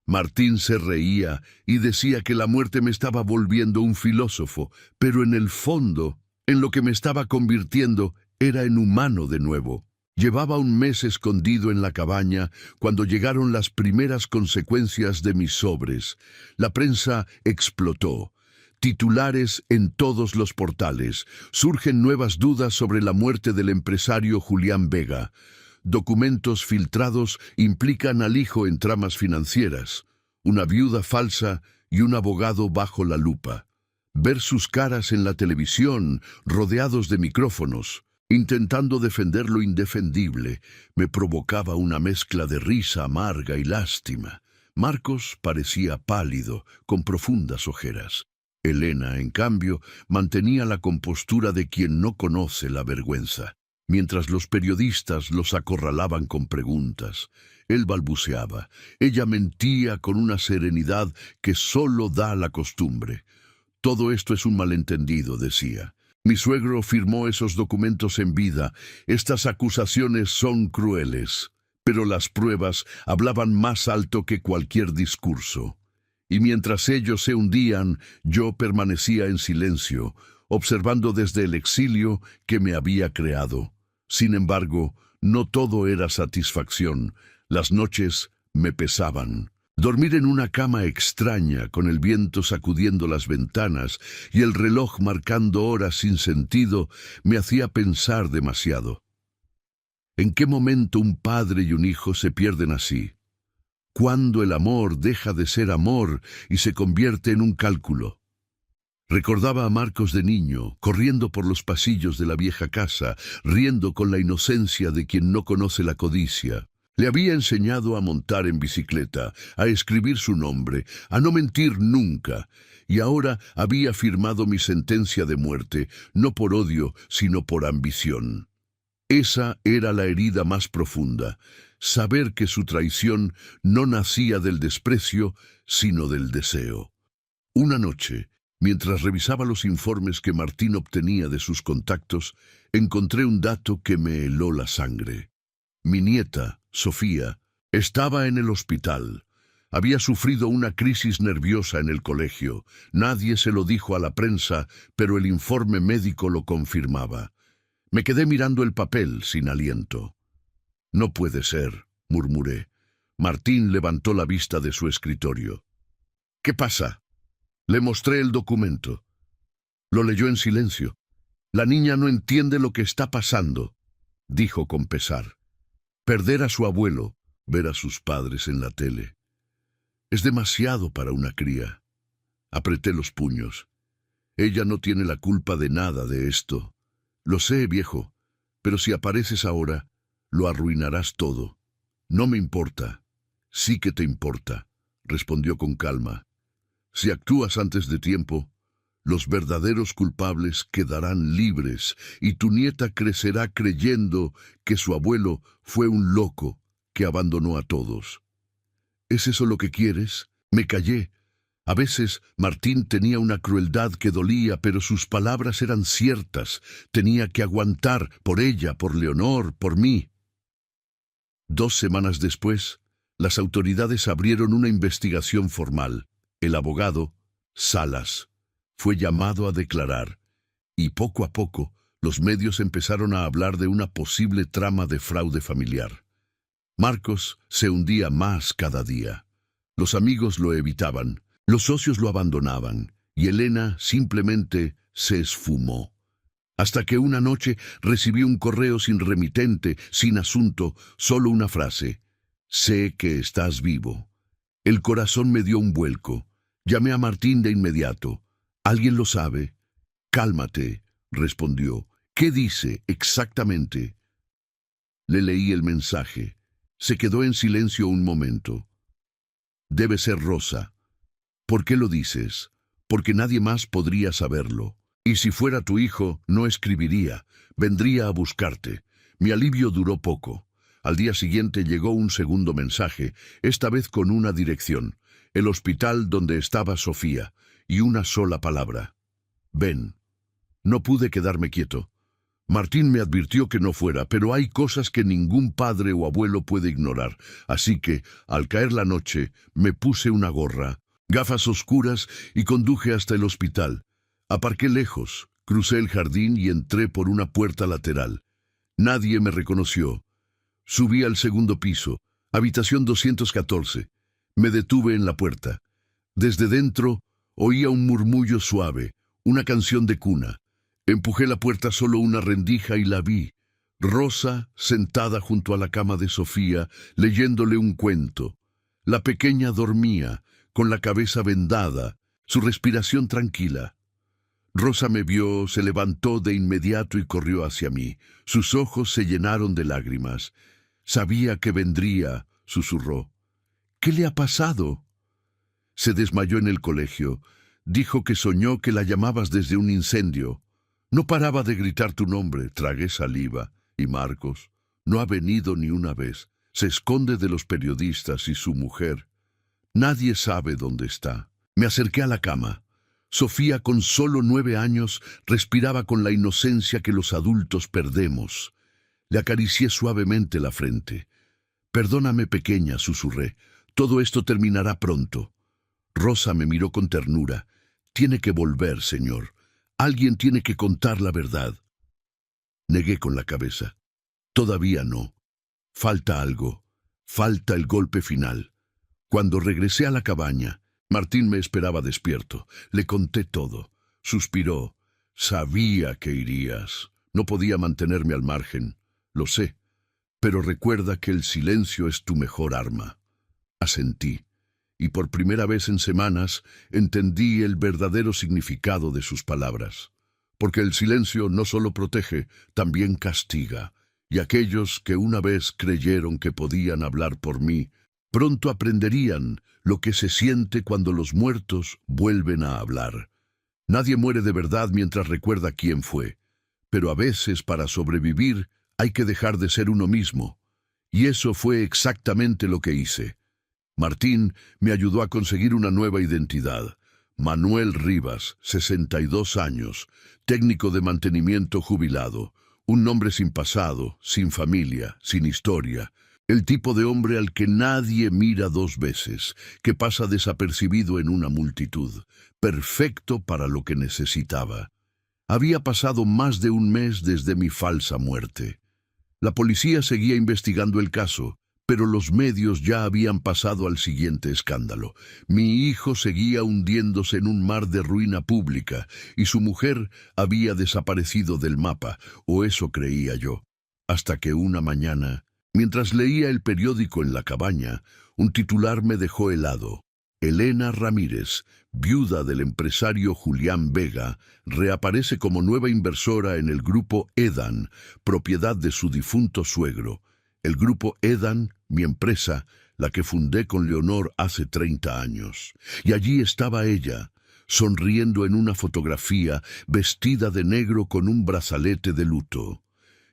Speaker 1: Martín se reía y decía que la muerte me estaba volviendo un filósofo, pero en el fondo, en lo que me estaba convirtiendo, era en humano de nuevo. Llevaba un mes escondido en la cabaña cuando llegaron las primeras consecuencias de mis sobres. La prensa explotó. Titulares en todos los portales. Surgen nuevas dudas sobre la muerte del empresario Julián Vega. Documentos filtrados implican al hijo en tramas financieras, una viuda falsa y un abogado bajo la lupa. Ver sus caras en la televisión, rodeados de micrófonos, intentando defender lo indefendible, me provocaba una mezcla de risa amarga y lástima. Marcos parecía pálido, con profundas ojeras. Elena, en cambio, mantenía la compostura de quien no conoce la vergüenza. Mientras los periodistas los acorralaban con preguntas, él balbuceaba. Ella mentía con una serenidad que solo da la costumbre. «Todo esto es un malentendido», decía. «Mi suegro firmó esos documentos en vida. Estas acusaciones son crueles». Pero las pruebas hablaban más alto que cualquier discurso. Y mientras ellos se hundían, yo permanecía en silencio, observando desde el exilio que me había creado. Sin embargo, no todo era satisfacción. Las noches me pesaban. Dormir en una cama extraña, con el viento sacudiendo las ventanas y el reloj marcando horas sin sentido, me hacía pensar demasiado. ¿En qué momento un padre y un hijo se pierden así? ¿Cuándo el amor deja de ser amor y se convierte en un cálculo? Recordaba a Marcos de niño, corriendo por los pasillos de la vieja casa, riendo con la inocencia de quien no conoce la codicia. Le había enseñado a montar en bicicleta, a escribir su nombre, a no mentir nunca, y ahora había firmado mi sentencia de muerte, no por odio, sino por ambición. Esa era la herida más profunda, saber que su traición no nacía del desprecio, sino del deseo. Una noche, mientras revisaba los informes que Martín obtenía de sus contactos, encontré un dato que me heló la sangre. Mi nieta, Sofía, estaba en el hospital. Había sufrido una crisis nerviosa en el colegio. Nadie se lo dijo a la prensa, pero el informe médico lo confirmaba. Me quedé mirando el papel sin aliento. «No puede ser», murmuré. Martín levantó la vista de su escritorio. «¿Qué pasa?» Le mostré el documento. Lo leyó en silencio. «La niña no entiende lo que está pasando», dijo con pesar. «Perder a su abuelo, ver a sus padres en la tele. Es demasiado para una cría». Apreté los puños. «Ella no tiene la culpa de nada de esto. Lo sé, viejo, pero si apareces ahora, lo arruinarás todo». «No me importa». «Sí que te importa», respondió con calma. «Si actúas antes de tiempo, los verdaderos culpables quedarán libres y tu nieta crecerá creyendo que su abuelo fue un loco que abandonó a todos». «¿Es eso lo que quieres?». Me callé. A veces Martín tenía una crueldad que dolía, pero sus palabras eran ciertas. Tenía que aguantar por ella, por Leonor, por mí. 2 semanas después, las autoridades abrieron una investigación formal. El abogado, Salas, fue llamado a declarar, y poco a poco los medios empezaron a hablar de una posible trama de fraude familiar. Marcos se hundía más cada día. Los amigos lo evitaban, los socios lo abandonaban, y Elena simplemente se esfumó. Hasta que una noche recibí un correo sin remitente, sin asunto, solo una frase: «Sé que estás vivo». El corazón me dio un vuelco. Llamé a Martín de inmediato. «¿Alguien lo sabe?» «Cálmate», respondió. «¿Qué dice exactamente?» Le leí el mensaje. Se quedó en silencio un momento. «Debe ser Rosa». «¿Por qué lo dices?» «Porque nadie más podría saberlo. Y si fuera tu hijo, no escribiría. Vendría a buscarte». Mi alivio duró poco. Al día siguiente llegó un segundo mensaje, esta vez con una dirección: el hospital donde estaba Sofía, y una sola palabra: «Ven». No pude quedarme quieto. Martín me advirtió que no fuera, pero hay cosas que ningún padre o abuelo puede ignorar, así que, al caer la noche, me puse una gorra, gafas oscuras y conduje hasta el hospital. Aparqué lejos, crucé el jardín y entré por una puerta lateral. Nadie me reconoció. Subí al segundo piso, habitación 214. Me detuve en la puerta. Desde dentro oía un murmullo suave, una canción de cuna. Empujé la puerta solo una rendija y la vi. Rosa, sentada junto a la cama de Sofía, leyéndole un cuento. La pequeña dormía, con la cabeza vendada, su respiración tranquila. Rosa me vio, se levantó de inmediato y corrió hacia mí. Sus ojos se llenaron de lágrimas. «Sabía que vendría», susurró. «¿Qué le ha pasado?» Se desmayó en el colegio. Dijo que soñó que la llamabas desde un incendio. No paraba de gritar tu nombre. Tragué saliva. Y Marcos no ha venido ni una vez. Se esconde de los periodistas y su mujer. Nadie sabe dónde está. Me acerqué a la cama. Sofía, con solo 9 años, respiraba con la inocencia que los adultos perdemos. Le acaricié suavemente la frente. «Perdóname, pequeña», susurré. «Todo esto terminará pronto». Rosa me miró con ternura. «Tiene que volver, señor. Alguien tiene que contar la verdad». Negué con la cabeza. «Todavía no. Falta algo. Falta el golpe final». Cuando regresé a la cabaña, Martín me esperaba despierto. Le conté todo. Suspiró. Sabía que irías. No podía mantenerme al margen. Lo sé. Pero recuerda que el silencio es tu mejor arma. Asentí. Y por primera vez en semanas entendí el verdadero significado de sus palabras. Porque el silencio no solo protege, también castiga. Y aquellos que una vez creyeron que podían hablar por mí, pronto aprenderían lo que se siente cuando los muertos vuelven a hablar. Nadie muere de verdad mientras recuerda quién fue. Pero a veces, para sobrevivir, hay que dejar de ser uno mismo. Y eso fue exactamente lo que hice. Martín me ayudó a conseguir una nueva identidad. Manuel Rivas, 62 años, técnico de mantenimiento jubilado, un hombre sin pasado, sin familia, sin historia, el tipo de hombre al que nadie mira dos veces, que pasa desapercibido en una multitud, perfecto para lo que necesitaba. Había pasado más de un mes desde mi falsa muerte. La policía seguía investigando el caso, pero los medios ya habían pasado al siguiente escándalo. Mi hijo seguía hundiéndose en un mar de ruina pública y su mujer había desaparecido del mapa, o eso creía yo. Hasta que una mañana, mientras leía el periódico en la cabaña, un titular me dejó helado. Elena Ramírez, viuda del empresario Julián Vega, reaparece como nueva inversora en el grupo Edan, propiedad de su difunto suegro. El grupo Edan, mi empresa, la que fundé con Leonor hace 30 años. Y allí estaba ella, sonriendo en una fotografía, vestida de negro con un brazalete de luto.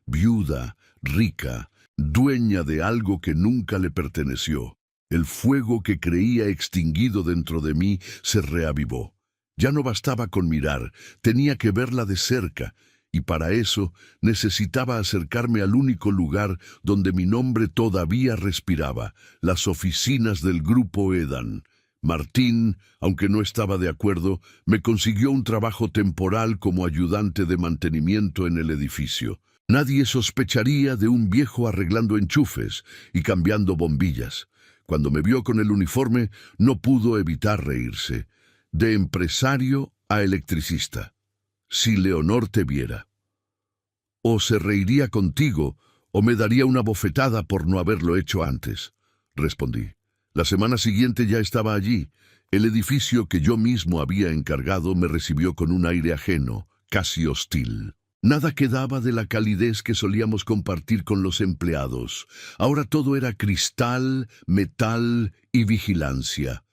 Speaker 1: Viuda, rica, dueña de algo que nunca le perteneció. El fuego que creía extinguido dentro de mí se reavivó. Ya no bastaba con mirar, tenía que verla de cerca, y para eso necesitaba acercarme al único lugar donde mi nombre todavía respiraba, las oficinas del Grupo Edan. Martín, aunque no estaba de acuerdo, me consiguió un trabajo temporal como ayudante de mantenimiento en el edificio. Nadie sospecharía de un viejo arreglando enchufes y cambiando bombillas. Cuando me vio con el uniforme, no pudo evitar reírse. De empresario a electricista. Si Leonor te viera. O se reiría contigo, o me daría una bofetada por no haberlo hecho antes, respondí. La semana siguiente ya estaba allí. El edificio que yo mismo había encargado me recibió con un aire ajeno, casi hostil. Nada quedaba de la calidez que solíamos compartir con los empleados. Ahora todo era cristal, metal y vigilancia.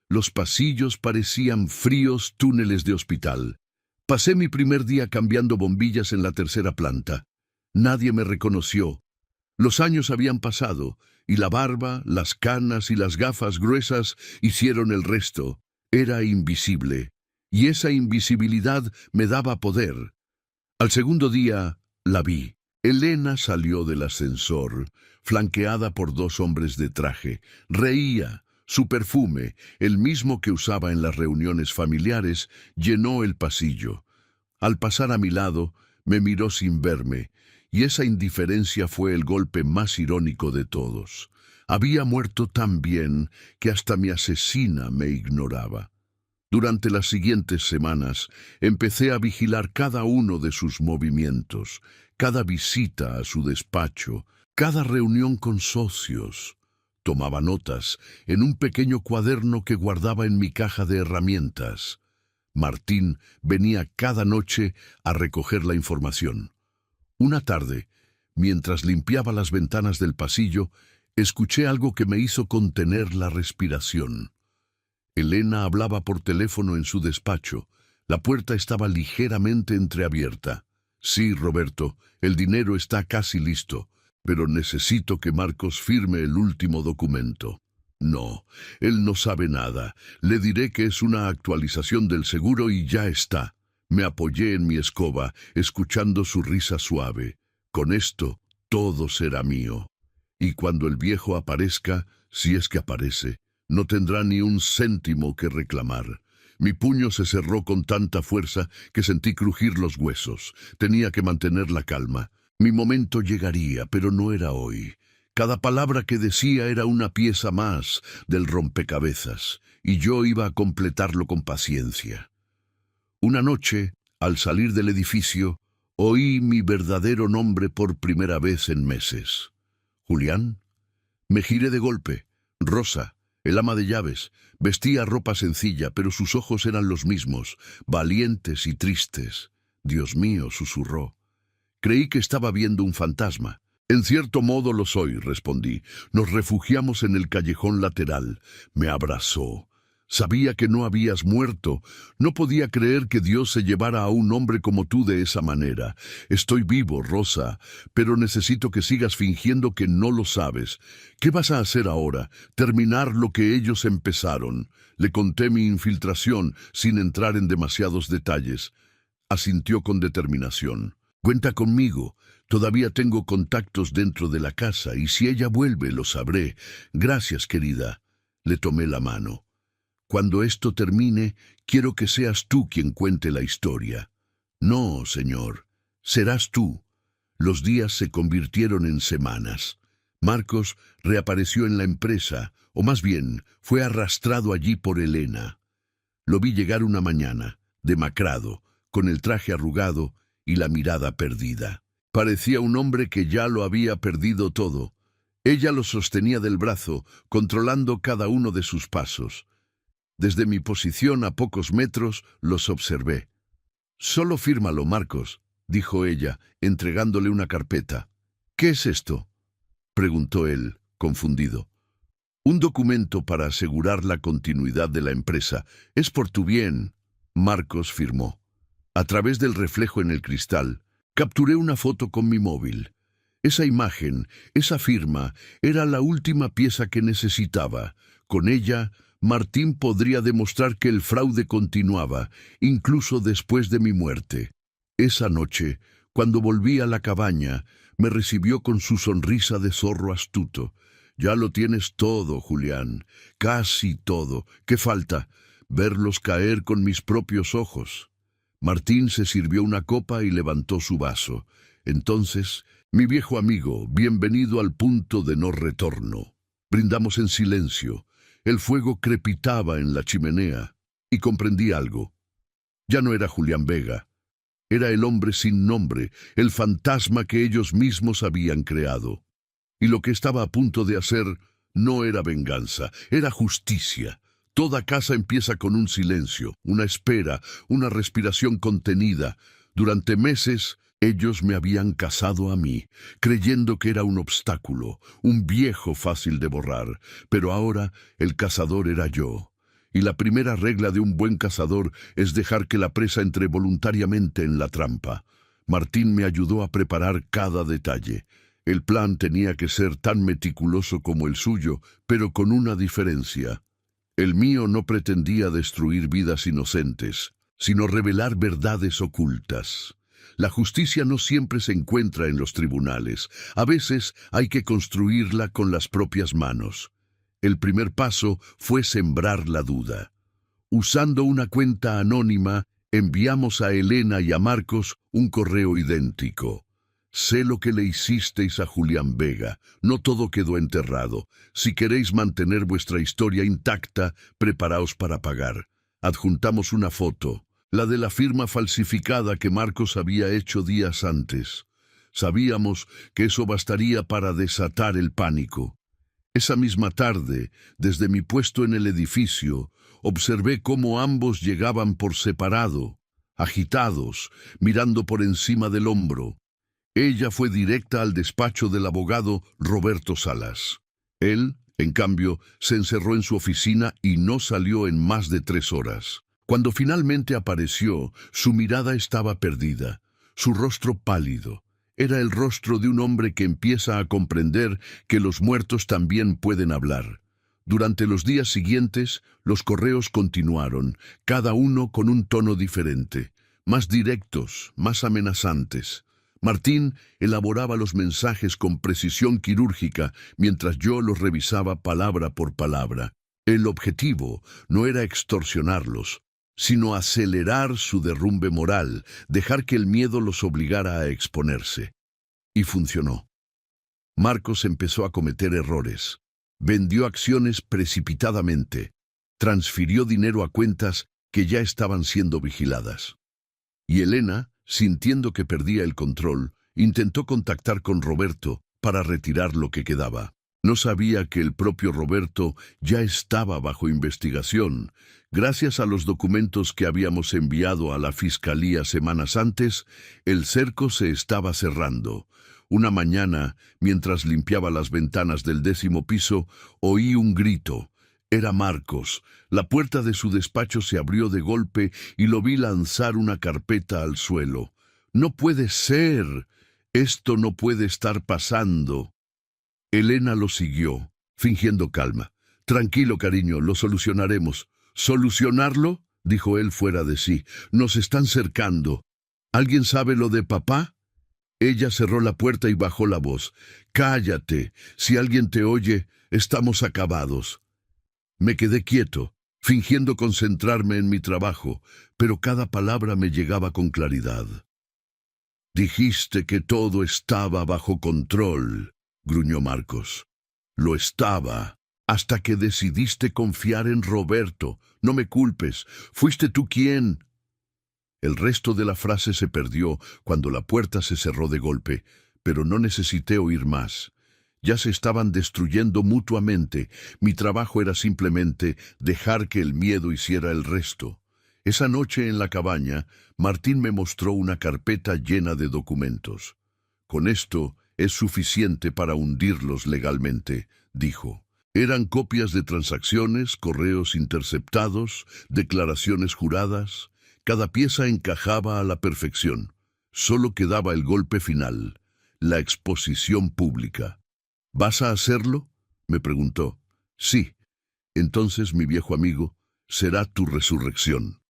Speaker 1: Los pasillos parecían fríos túneles de hospital. Pasé mi primer día cambiando bombillas en la tercera planta. Nadie me reconoció. Los años habían pasado, y la barba, las canas y las gafas gruesas hicieron el resto. Era invisible, y esa invisibilidad me daba poder. Al segundo día, la vi. Elena salió del ascensor, flanqueada por 2 hombres de traje. Reía. Su perfume, el mismo que usaba en las reuniones familiares, llenó el pasillo. Al pasar a mi lado, me miró sin verme, y esa indiferencia fue el golpe más irónico de todos. Había muerto tan bien que hasta mi asesina me ignoraba. Durante las siguientes semanas, empecé a vigilar cada uno de sus movimientos, cada visita a su despacho, cada reunión con socios. Tomaba notas en un pequeño cuaderno que guardaba en mi caja de herramientas. Martín venía cada noche a recoger la información. Una tarde, mientras limpiaba las ventanas del pasillo, escuché algo que me hizo contener la respiración. Elena hablaba por teléfono en su despacho. La puerta estaba ligeramente entreabierta. Sí, Roberto, el dinero está casi listo, pero necesito que Marcos firme el último documento. No, él no sabe nada. Le diré que es una actualización del seguro y ya está. Me apoyé en mi escoba, escuchando su risa suave. Con esto, todo será mío. Y cuando el viejo aparezca, si es que aparece, no tendrá ni un céntimo que reclamar. Mi puño se cerró con tanta fuerza que sentí crujir los huesos. Tenía que mantener la calma. Mi momento llegaría, pero no era hoy. Cada palabra que decía era una pieza más del rompecabezas, y yo iba a completarlo con paciencia. Una noche, al salir del edificio, oí mi verdadero nombre por primera vez en meses. ¿Julián? Me giré de golpe. Rosa, el ama de llaves, vestía ropa sencilla, pero sus ojos eran los mismos, valientes y tristes. Dios mío, susurró. Creí que estaba viendo un fantasma. En cierto modo lo soy, respondí. Nos refugiamos en el callejón lateral. Me abrazó. Sabía que no habías muerto. No podía creer que Dios se llevara a un hombre como tú de esa manera. Estoy vivo, Rosa, pero necesito que sigas fingiendo que no lo sabes. ¿Qué vas a hacer ahora? Terminar lo que ellos empezaron. Le conté mi infiltración, sin entrar en demasiados detalles. Asintió con determinación. Cuenta conmigo. Todavía tengo contactos dentro de la casa, y si ella vuelve, lo sabré. Gracias, querida. Le tomé la mano. Cuando esto termine, quiero que seas tú quien cuente la historia. No, señor, serás tú. Los días se convirtieron en semanas. Marcos reapareció en la empresa, o más bien, fue arrastrado allí por Elena. Lo vi llegar una mañana, demacrado, con el traje arrugado y la mirada perdida. Parecía un hombre que ya lo había perdido todo. Ella lo sostenía del brazo, controlando cada uno de sus pasos. Desde mi posición a pocos metros los observé. «Solo fírmalo, Marcos», dijo ella, entregándole una carpeta. «¿Qué es esto?», preguntó él, confundido. «Un documento para asegurar la continuidad de la empresa. Es por tu bien», Marcos firmó. A través del reflejo en el cristal, capturé una foto con mi móvil. Esa imagen, esa firma, era la última pieza que necesitaba. Con ella, Martín podría demostrar que el fraude continuaba, incluso después de mi muerte. Esa noche, cuando volví a la cabaña, me recibió con su sonrisa de zorro astuto. «Ya lo tienes todo, Julián, casi todo. ¿Qué falta? Verlos caer con mis propios ojos». Martín se sirvió una copa y levantó su vaso. Entonces, «Mi viejo amigo, bienvenido al punto de no retorno». Brindamos en silencio. El fuego crepitaba en la chimenea, y comprendí algo. Ya no era Julián Vega. Era el hombre sin nombre, el fantasma que ellos mismos habían creado. Y lo que estaba a punto de hacer no era venganza, era justicia. Toda casa empieza con un silencio, una espera, una respiración contenida. Durante meses, ellos me habían cazado a mí, creyendo que era un obstáculo, un viejo fácil de borrar, pero ahora el cazador era yo. Y la primera regla de un buen cazador es dejar que la presa entre voluntariamente en la trampa. Martín me ayudó a preparar cada detalle. El plan tenía que ser tan meticuloso como el suyo, pero con una diferencia. El mío no pretendía destruir vidas inocentes, sino revelar verdades ocultas. La justicia no siempre se encuentra en los tribunales. A veces hay que construirla con las propias manos. El primer paso fue sembrar la duda. Usando una cuenta anónima, enviamos a Elena y a Marcos un correo idéntico. «Sé lo que le hicisteis a Julián Vega. No todo quedó enterrado. Si queréis mantener vuestra historia intacta, preparaos para pagar». Adjuntamos una foto, la de la firma falsificada que Marcos había hecho días antes. Sabíamos que eso bastaría para desatar el pánico. Esa misma tarde, desde mi puesto en el edificio, observé cómo ambos llegaban por separado, agitados, mirando por encima del hombro. Ella fue directa al despacho del abogado Roberto Salas. Él, en cambio, se encerró en su oficina y no salió en más de 3 horas. Cuando finalmente apareció, su mirada estaba perdida, su rostro pálido. Era el rostro de un hombre que empieza a comprender que los muertos también pueden hablar. Durante los días siguientes, los correos continuaron, cada uno con un tono diferente, más directos, más amenazantes. Martín elaboraba los mensajes con precisión quirúrgica mientras yo los revisaba palabra por palabra. El objetivo no era extorsionarlos, sino acelerar su derrumbe moral, dejar que el miedo los obligara a exponerse. Y funcionó. Marcos empezó a cometer errores. Vendió acciones precipitadamente. Transfirió dinero a cuentas que ya estaban siendo vigiladas. Y Elena, sintiendo que perdía el control, intentó contactar con Roberto para retirar lo que quedaba. No sabía que el propio Roberto ya estaba bajo investigación. Gracias a los documentos que habíamos enviado a la fiscalía semanas antes, el cerco se estaba cerrando. Una mañana, mientras limpiaba las ventanas del 10º piso, oí un grito. Era Marcos. La puerta de su despacho se abrió de golpe y lo vi lanzar una carpeta al suelo. ¡No puede ser! Esto no puede estar pasando. Elena lo siguió, fingiendo calma. Tranquilo, cariño, lo solucionaremos. ¿Solucionarlo?, dijo él fuera de sí. Nos están cercando. ¿Alguien sabe lo de papá? Ella cerró la puerta y bajó la voz. Cállate. Si alguien te oye, estamos acabados. Me quedé quieto, fingiendo concentrarme en mi trabajo, pero cada palabra me llegaba con claridad. Dijiste que todo estaba bajo control, gruñó Marcos. Lo estaba, hasta que decidiste confiar en Roberto. No me culpes, fuiste tú quien... El resto de la frase se perdió cuando la puerta se cerró de golpe, pero no necesité oír más. Ya se estaban destruyendo mutuamente. Mi trabajo era simplemente dejar que el miedo hiciera el resto. Esa noche en la cabaña, Martín me mostró una carpeta llena de documentos. Con esto es suficiente para hundirlos legalmente, dijo. Eran copias de transacciones, correos interceptados, declaraciones juradas. Cada pieza encajaba a la perfección. Solo quedaba el golpe final, la exposición pública. ¿Vas a hacerlo?, me preguntó. Sí. Entonces, mi viejo amigo, será tu resurrección.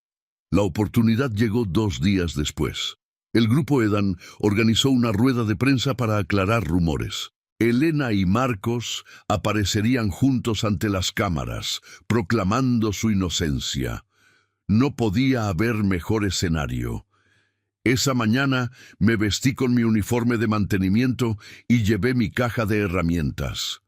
Speaker 1: La oportunidad llegó 2 días después. El grupo Edan organizó una rueda de prensa para aclarar rumores. Elena y Marcos aparecerían juntos ante las cámaras, proclamando su inocencia. No podía haber mejor escenario. Esa mañana me vestí con mi uniforme de mantenimiento y llevé mi caja de herramientas.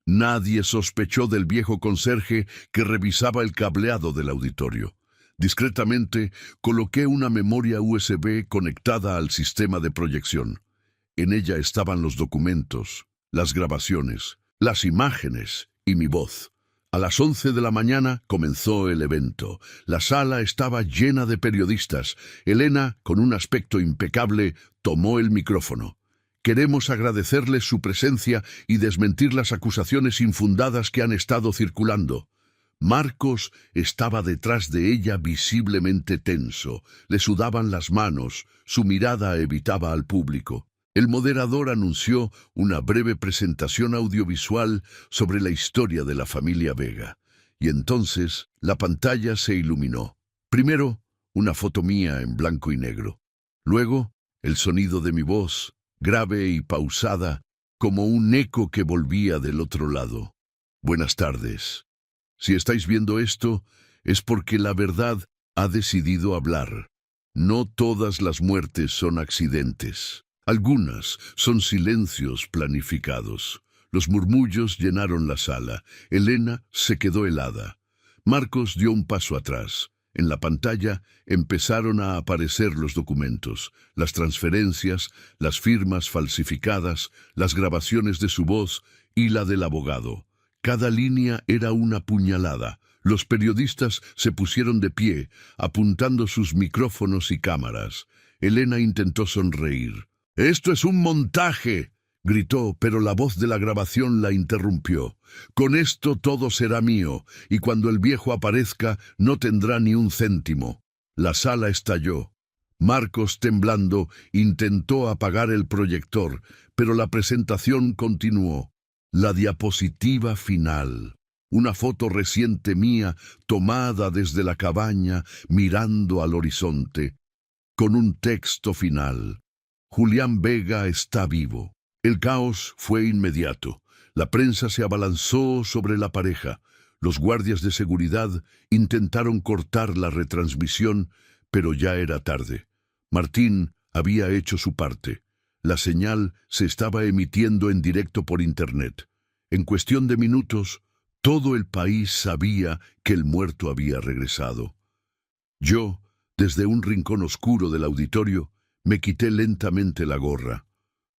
Speaker 1: Nadie sospechó del viejo conserje que revisaba el cableado del auditorio. Discretamente coloqué una memoria USB conectada al sistema de proyección. En ella estaban los documentos, las grabaciones, las imágenes y mi voz. A las 11 de la mañana comenzó el evento. La sala estaba llena de periodistas. Elena, con un aspecto impecable, tomó el micrófono. Queremos agradecerles su presencia y desmentir las acusaciones infundadas que han estado circulando. Marcos estaba detrás de ella visiblemente tenso. Le sudaban las manos, su mirada evitaba al público. El moderador anunció una breve presentación audiovisual sobre la historia de la familia Vega. Y entonces la pantalla se iluminó. Primero, una foto mía en blanco y negro. Luego, el sonido de mi voz, grave y pausada, como un eco que volvía del otro lado. Buenas tardes. Si estáis viendo esto, es porque la verdad ha decidido hablar. No todas las muertes son accidentes. Algunas son silencios planificados. Los murmullos llenaron la sala. Elena se quedó helada. Marcos dio un paso atrás. En la pantalla empezaron a aparecer los documentos, las transferencias, las firmas falsificadas, las grabaciones de su voz y la del abogado. Cada línea era una puñalada. Los periodistas se pusieron de pie, apuntando sus micrófonos y cámaras. Elena intentó sonreír. «¡Esto es un montaje!», gritó, pero la voz de la grabación la interrumpió. «Con esto todo será mío, y cuando el viejo aparezca no tendrá ni un céntimo». La sala estalló. Marcos, temblando, intentó apagar el proyector, pero la presentación continuó. La diapositiva final. Una foto reciente mía, tomada desde la cabaña, mirando al horizonte, con un texto final. Julián Vega está vivo. El caos fue inmediato. La prensa se abalanzó sobre la pareja. Los guardias de seguridad intentaron cortar la retransmisión, pero ya era tarde. Martín había hecho su parte. La señal se estaba emitiendo en directo por Internet. En cuestión de minutos, todo el país sabía que el muerto había regresado. Yo, desde un rincón oscuro del auditorio, me quité lentamente la gorra.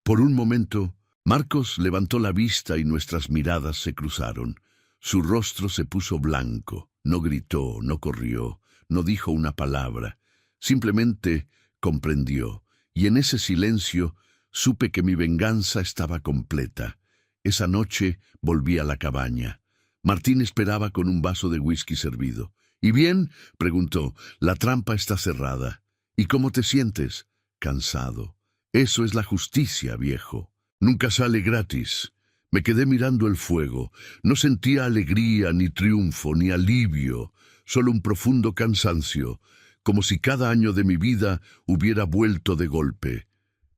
Speaker 1: Por un momento, Marcos levantó la vista y nuestras miradas se cruzaron. Su rostro se puso blanco. No gritó, no corrió, no dijo una palabra. Simplemente comprendió. Y en ese silencio supe que mi venganza estaba completa. Esa noche volví a la cabaña. Martín esperaba con un vaso de whisky servido. «¿Y bien?», preguntó. «La trampa está cerrada». «¿Y cómo te sientes?» «Cansado». «Eso es la justicia, viejo. Nunca sale gratis». Me quedé mirando el fuego. No sentía alegría, ni triunfo, ni alivio, solo un profundo cansancio, como si cada año de mi vida hubiera vuelto de golpe.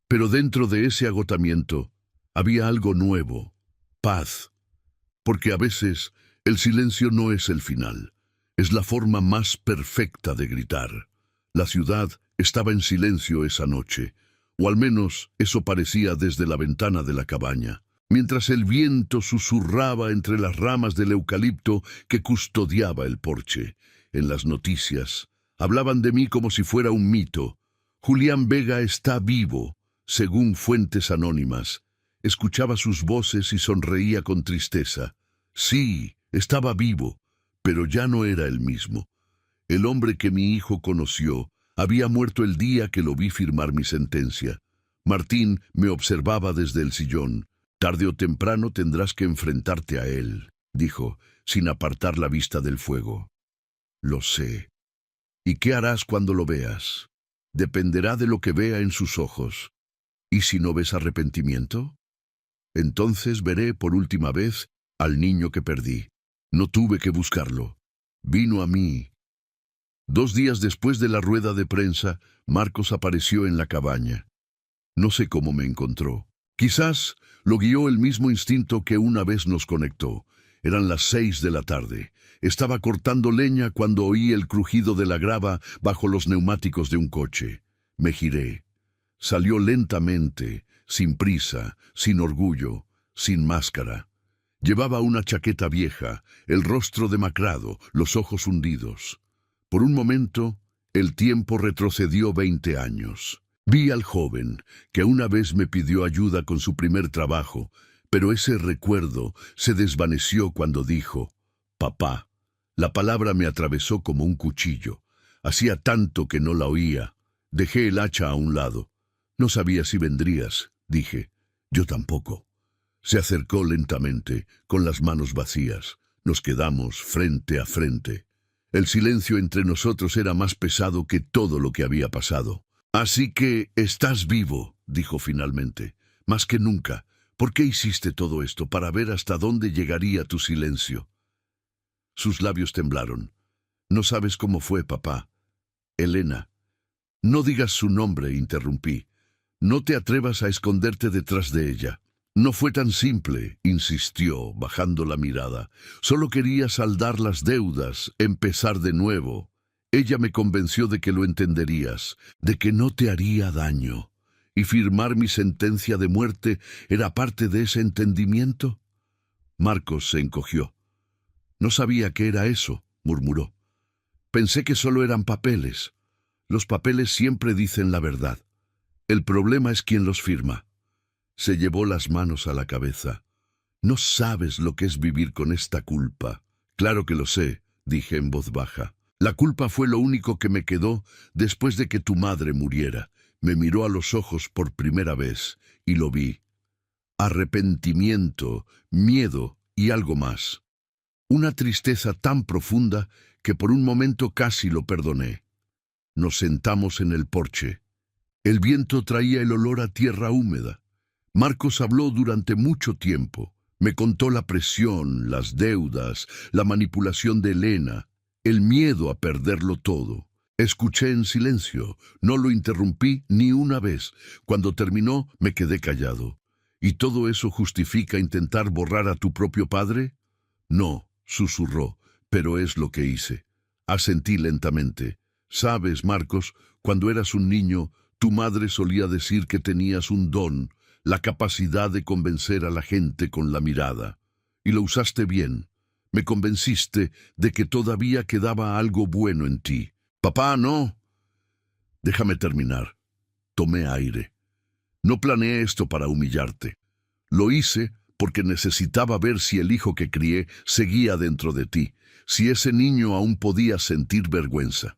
Speaker 1: Pero dentro de ese agotamiento había algo nuevo, paz. Porque a veces el silencio no es el final, es la forma más perfecta de gritar. La ciudad estaba en silencio esa noche, o al menos eso parecía desde la ventana de la cabaña, mientras el viento susurraba entre las ramas del eucalipto que custodiaba el porche. En las noticias hablaban de mí como si fuera un mito. Julián Vega está vivo, según fuentes anónimas. Escuchaba sus voces y sonreía con tristeza. Sí, estaba vivo, pero ya no era el mismo. El hombre que mi hijo conoció había muerto el día que lo vi firmar mi sentencia. Martín me observaba desde el sillón. «Tarde o temprano tendrás que enfrentarte a él», dijo, sin apartar la vista del fuego. «Lo sé. ¿Y qué harás cuando lo veas? Dependerá de lo que vea en sus ojos. ¿Y si no ves arrepentimiento? Entonces veré por última vez al niño que perdí. No tuve que buscarlo. Vino a mí». 2 días después de la rueda de prensa, Marcos apareció en la cabaña. No sé cómo me encontró. Quizás lo guió el mismo instinto que una vez nos conectó. Eran las 6 de la tarde. Estaba cortando leña cuando oí el crujido de la grava bajo los neumáticos de un coche. Me giré. Salió lentamente, sin prisa, sin orgullo, sin máscara. Llevaba una chaqueta vieja, el rostro demacrado, los ojos hundidos. Por un momento, el tiempo retrocedió 20 años. Vi al joven, que una vez me pidió ayuda con su primer trabajo, pero ese recuerdo se desvaneció cuando dijo, «Papá». La palabra me atravesó como un cuchillo. Hacía tanto que no la oía. Dejé el hacha a un lado. «No sabía si vendrías», dije. «Yo tampoco». Se acercó lentamente, con las manos vacías. Nos quedamos frente a frente. El silencio entre nosotros era más pesado que todo lo que había pasado. «Así que estás vivo», dijo finalmente. «Más que nunca. ¿Por qué hiciste todo esto? Para ver hasta dónde llegaría tu silencio». Sus labios temblaron. «No sabes cómo fue, papá». «Elena». «No digas su nombre», interrumpí. «No te atrevas a esconderte detrás de ella». «No fue tan simple», insistió, bajando la mirada. «Solo quería saldar las deudas, empezar de nuevo». Ella me convenció de que lo entenderías, de que no te haría daño. ¿Y firmar mi sentencia de muerte era parte de ese entendimiento? Marcos se encogió. «No sabía qué era eso», murmuró. «Pensé que solo eran papeles. Los papeles siempre dicen la verdad. El problema es quién los firma». Se llevó las manos a la cabeza. «No sabes lo que es vivir con esta culpa». «Claro que lo sé», dije en voz baja. «La culpa fue lo único que me quedó después de que tu madre muriera». Me miró a los ojos por primera vez y lo vi. Arrepentimiento, miedo y algo más. Una tristeza tan profunda que por un momento casi lo perdoné. Nos sentamos en el porche. El viento traía el olor a tierra húmeda. Marcos habló durante mucho tiempo. Me contó la presión, las deudas, la manipulación de Elena, el miedo a perderlo todo. Escuché en silencio, no lo interrumpí ni una vez. Cuando terminó, me quedé callado. ¿Y todo eso justifica intentar borrar a tu propio padre? No, susurró, pero es lo que hice. Asentí lentamente. Sabes, Marcos, cuando eras un niño, Tu madre solía decir que tenías un don, la capacidad de convencer a la gente con la mirada. Y lo usaste bien. Me convenciste de que todavía quedaba algo bueno en ti. Papá, no. Déjame terminar. Tomé aire. No planeé esto para humillarte. Lo hice porque necesitaba ver si el hijo que crié seguía dentro de ti, si ese niño aún podía sentir vergüenza.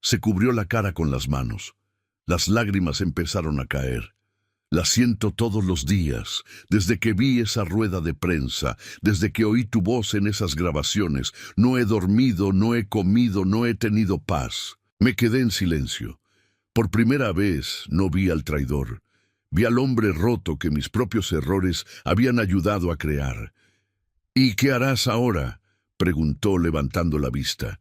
Speaker 1: Se cubrió la cara con las manos. Las lágrimas empezaron a caer. Las siento todos los días, desde que vi esa rueda de prensa, desde que oí tu voz en esas grabaciones. No he dormido, no he comido, no he tenido paz. Me quedé en silencio. Por primera vez no vi al traidor. Vi al hombre roto que mis propios errores habían ayudado a crear. ¿Y qué harás ahora?, preguntó levantando la vista.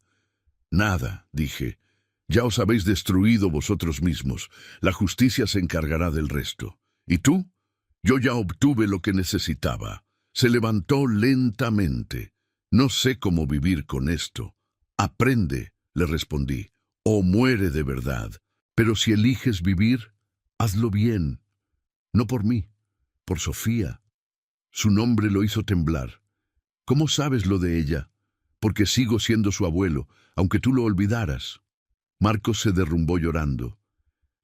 Speaker 1: Nada, dije. Ya os habéis destruido vosotros mismos. La justicia se encargará del resto. ¿Y tú? Yo ya obtuve lo que necesitaba. Se levantó lentamente. No sé cómo vivir con esto. Aprende, le respondí, o muere de verdad. Pero si eliges vivir, hazlo bien. No por mí, por Sofía. Su nombre lo hizo temblar. ¿Cómo sabes lo de ella? Porque sigo siendo su abuelo, aunque tú lo olvidaras. Marcos se derrumbó llorando.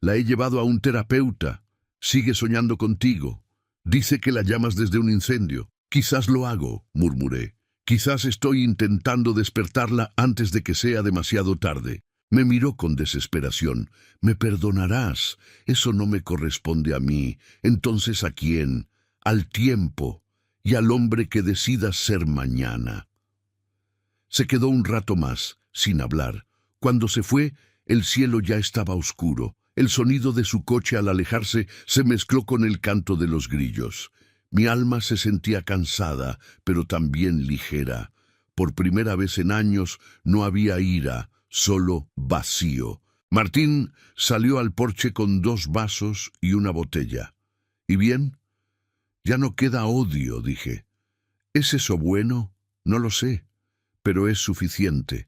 Speaker 1: La he llevado a un terapeuta. Sigue soñando contigo. Dice que la llamas desde un incendio. Quizás lo hago, murmuré. Quizás estoy intentando despertarla antes de que sea demasiado tarde. Me miró con desesperación. «Me perdonarás. Eso no me corresponde a mí. Entonces, ¿a quién? Al tiempo y al hombre que decida ser mañana». Se quedó un rato más, sin hablar. Cuando se fue, el cielo ya estaba oscuro. El sonido de su coche al alejarse se mezcló con el canto de los grillos. Mi alma se sentía cansada, pero también ligera. Por primera vez en años no había ira, solo vacío. Martín salió al porche con 2 vasos y una botella. ¿Y bien? Ya no queda odio, dije. ¿Es eso bueno? No lo sé, pero es suficiente.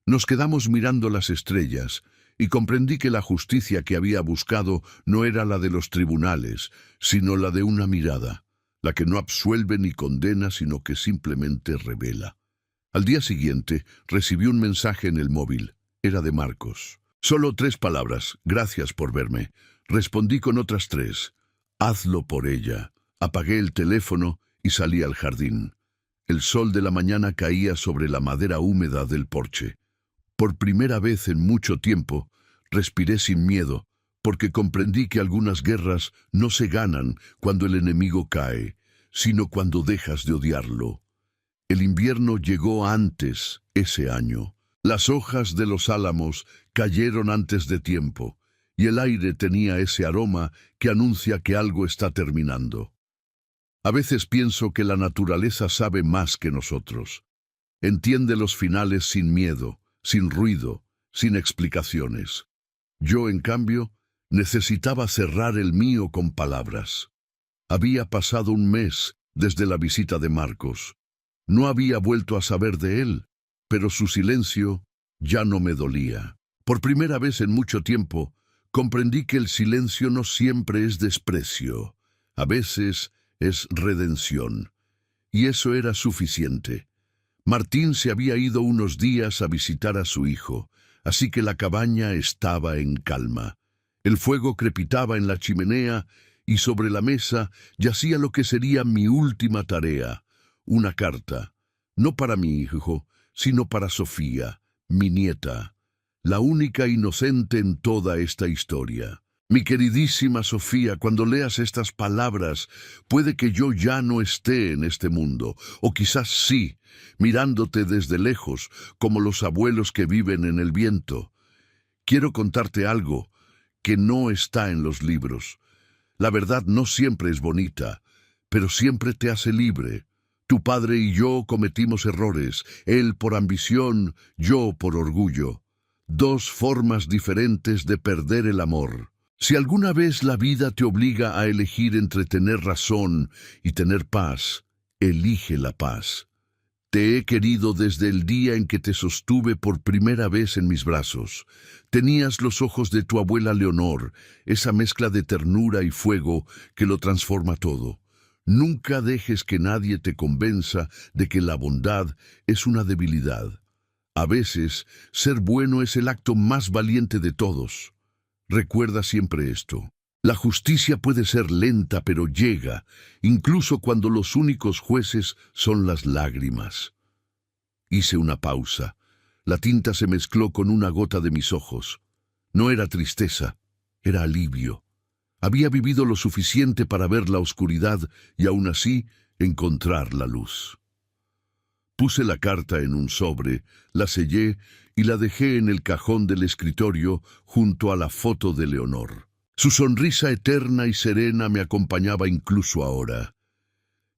Speaker 1: Nos quedamos mirando las estrellas y comprendí que la justicia que había buscado no era la de los tribunales, sino la de una mirada, la que no absuelve ni condena, sino que simplemente revela. Al día siguiente recibí un mensaje en el móvil. Era de Marcos. Solo 3 palabras. «Gracias por verme». Respondí con otras 3. «Hazlo por ella». Apagué el teléfono y salí al jardín. El sol de la mañana caía sobre la madera húmeda del porche. Por primera vez en mucho tiempo, respiré sin miedo, porque comprendí que algunas guerras no se ganan cuando el enemigo cae, sino cuando dejas de odiarlo. El invierno llegó antes ese año. Las hojas de los álamos cayeron antes de tiempo, y el aire tenía ese aroma que anuncia que algo está terminando. A veces pienso que la naturaleza sabe más que nosotros. Entiende los finales sin miedo, sin ruido, sin explicaciones. Yo, en cambio, necesitaba cerrar el mío con palabras. Había pasado un mes desde la visita de Marcos. No había vuelto a saber de él, pero su silencio ya no me dolía. Por primera vez en mucho tiempo, comprendí que el silencio no siempre es desprecio. A veces es redención. Y eso era suficiente. Martín se había ido unos días a visitar a su hijo, así que la cabaña estaba en calma. El fuego crepitaba en la chimenea y sobre la mesa yacía lo que sería mi última tarea, una carta, no para mi hijo, sino para Sofía, mi nieta, la única inocente en toda esta historia. Mi queridísima Sofía, cuando leas estas palabras, puede que yo ya no esté en este mundo, o quizás sí, mirándote desde lejos, como los abuelos que viven en el viento. Quiero contarte algo que no está en los libros. La verdad no siempre es bonita, pero siempre te hace libre. Tu padre y yo cometimos errores, él por ambición, yo por orgullo. 2 formas diferentes de perder el amor. Si alguna vez la vida te obliga a elegir entre tener razón y tener paz, elige la paz. Te he querido desde el día en que te sostuve por primera vez en mis brazos. Tenías los ojos de tu abuela Leonor, esa mezcla de ternura y fuego que lo transforma todo. Nunca dejes que nadie te convenza de que la bondad es una debilidad. A veces, ser bueno es el acto más valiente de todos. Recuerda siempre esto. La justicia puede ser lenta, pero llega, incluso cuando los únicos jueces son las lágrimas. Hice una pausa. La tinta se mezcló con una gota de mis ojos. No era tristeza, era alivio. Había vivido lo suficiente para ver la oscuridad y aún así encontrar la luz. Puse la carta en un sobre, la sellé y la dejé en el cajón del escritorio junto a la foto de Leonor. Su sonrisa eterna y serena me acompañaba incluso ahora.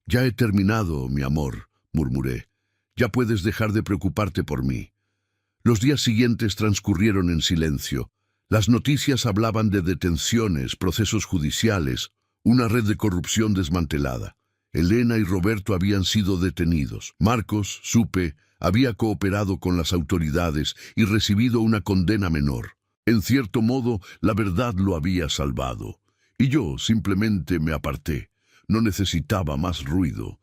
Speaker 1: «Ya he terminado, mi amor», murmuré. «Ya puedes dejar de preocuparte por mí». Los días siguientes transcurrieron en silencio. Las noticias hablaban de detenciones, procesos judiciales, una red de corrupción desmantelada. Elena y Roberto habían sido detenidos. Marcos, supe, había cooperado con las autoridades y recibido una condena menor. En cierto modo, la verdad lo había salvado. Y yo simplemente me aparté. No necesitaba más ruido.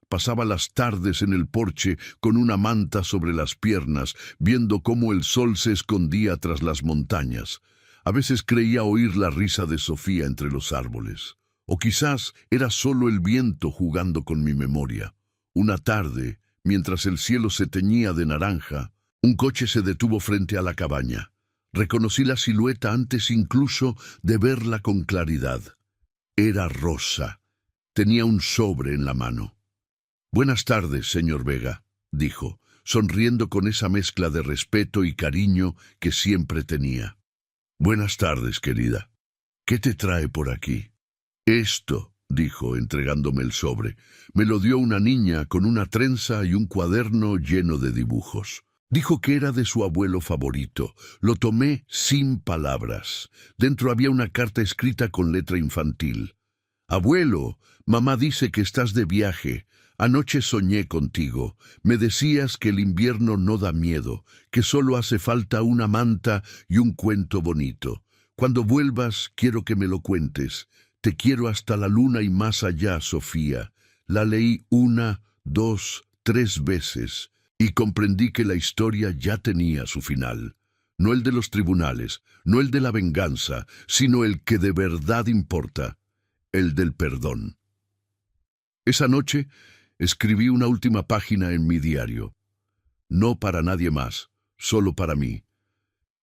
Speaker 1: Pasaba las tardes en el porche con una manta sobre las piernas, viendo cómo el sol se escondía tras las montañas. A veces creía oír la risa de Sofía entre los árboles. O quizás era solo el viento jugando con mi memoria. Una tarde, mientras el cielo se teñía de naranja, un coche se detuvo frente a la cabaña. Reconocí la silueta antes incluso de verla con claridad. Era Rosa. Tenía un sobre en la mano. «Buenas tardes, señor Vega», dijo, sonriendo con esa mezcla de respeto y cariño que siempre tenía. «Buenas tardes, querida. ¿Qué te trae por aquí?» «Esto», dijo, entregándome el sobre. Me lo dio una niña con una trenza y un cuaderno lleno de dibujos. Dijo que era de su abuelo favorito. Lo tomé sin palabras. Dentro había una carta escrita con letra infantil. «Abuelo, mamá dice que estás de viaje. Anoche soñé contigo. Me decías que el invierno no da miedo, que solo hace falta una manta y un cuento bonito. Cuando vuelvas, quiero que me lo cuentes. Te quiero hasta la luna y más allá, Sofía». La leí 1, 2, 3 veces. Y comprendí que la historia ya tenía su final. No el de los tribunales, no el de la venganza, sino el que de verdad importa, el del perdón. Esa noche escribí una última página en mi diario. No para nadie más, solo para mí.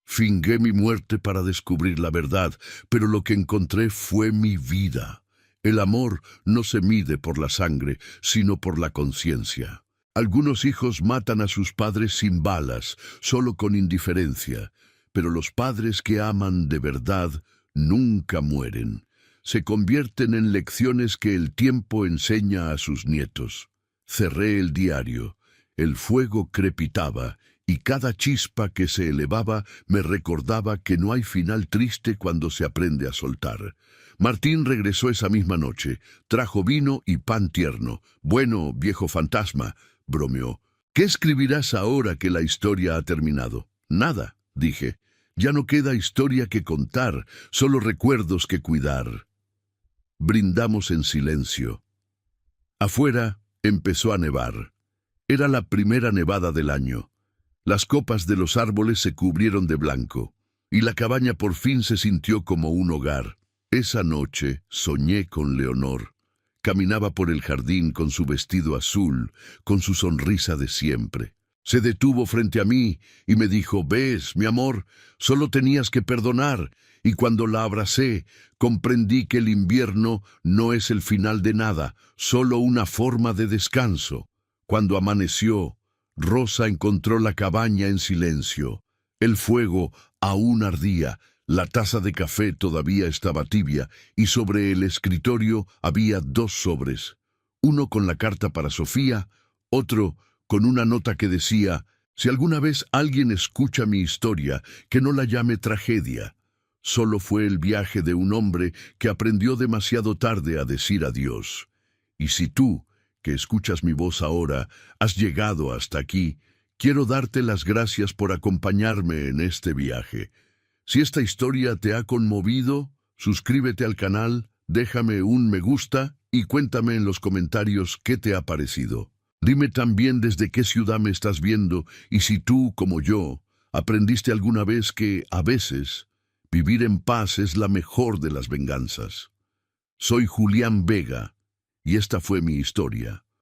Speaker 1: Fingué mi muerte para descubrir la verdad, pero lo que encontré fue mi vida. El amor no se mide por la sangre, sino por la conciencia. Algunos hijos matan a sus padres sin balas, solo con indiferencia, pero los padres que aman de verdad nunca mueren. Se convierten en lecciones que el tiempo enseña a sus nietos. Cerré el diario. El fuego crepitaba, y cada chispa que se elevaba me recordaba que no hay final triste cuando se aprende a soltar. Martín regresó esa misma noche. Trajo vino y pan tierno. «Bueno, viejo fantasma», bromeó. «¿Qué escribirás ahora que la historia ha terminado?» «Nada», dije. «Ya no queda historia que contar, solo recuerdos que cuidar». Brindamos en silencio. Afuera empezó a nevar. Era la primera nevada del año. Las copas de los árboles se cubrieron de blanco, y la cabaña por fin se sintió como un hogar. Esa noche soñé con Leonor. Caminaba por el jardín con su vestido azul, con su sonrisa de siempre. Se detuvo frente a mí y me dijo: «¿Ves, mi amor? Solo tenías que perdonar». Y cuando la abracé, comprendí que el invierno no es el final de nada, solo una forma de descanso. Cuando amaneció, Rosa encontró la cabaña en silencio. El fuego aún ardía. La taza de café todavía estaba tibia y sobre el escritorio había 2 sobres. Uno con la carta para Sofía, otro con una nota que decía: «Si alguna vez alguien escucha mi historia, que no la llame tragedia. Solo fue el viaje de un hombre que aprendió demasiado tarde a decir adiós. Y si tú, que escuchas mi voz ahora, has llegado hasta aquí, quiero darte las gracias por acompañarme en este viaje. Si esta historia te ha conmovido, suscríbete al canal, déjame un me gusta y cuéntame en los comentarios qué te ha parecido. Dime también desde qué ciudad me estás viendo y si tú, como yo, aprendiste alguna vez que, a veces, vivir en paz es la mejor de las venganzas. Soy Julián Vega y esta fue mi historia.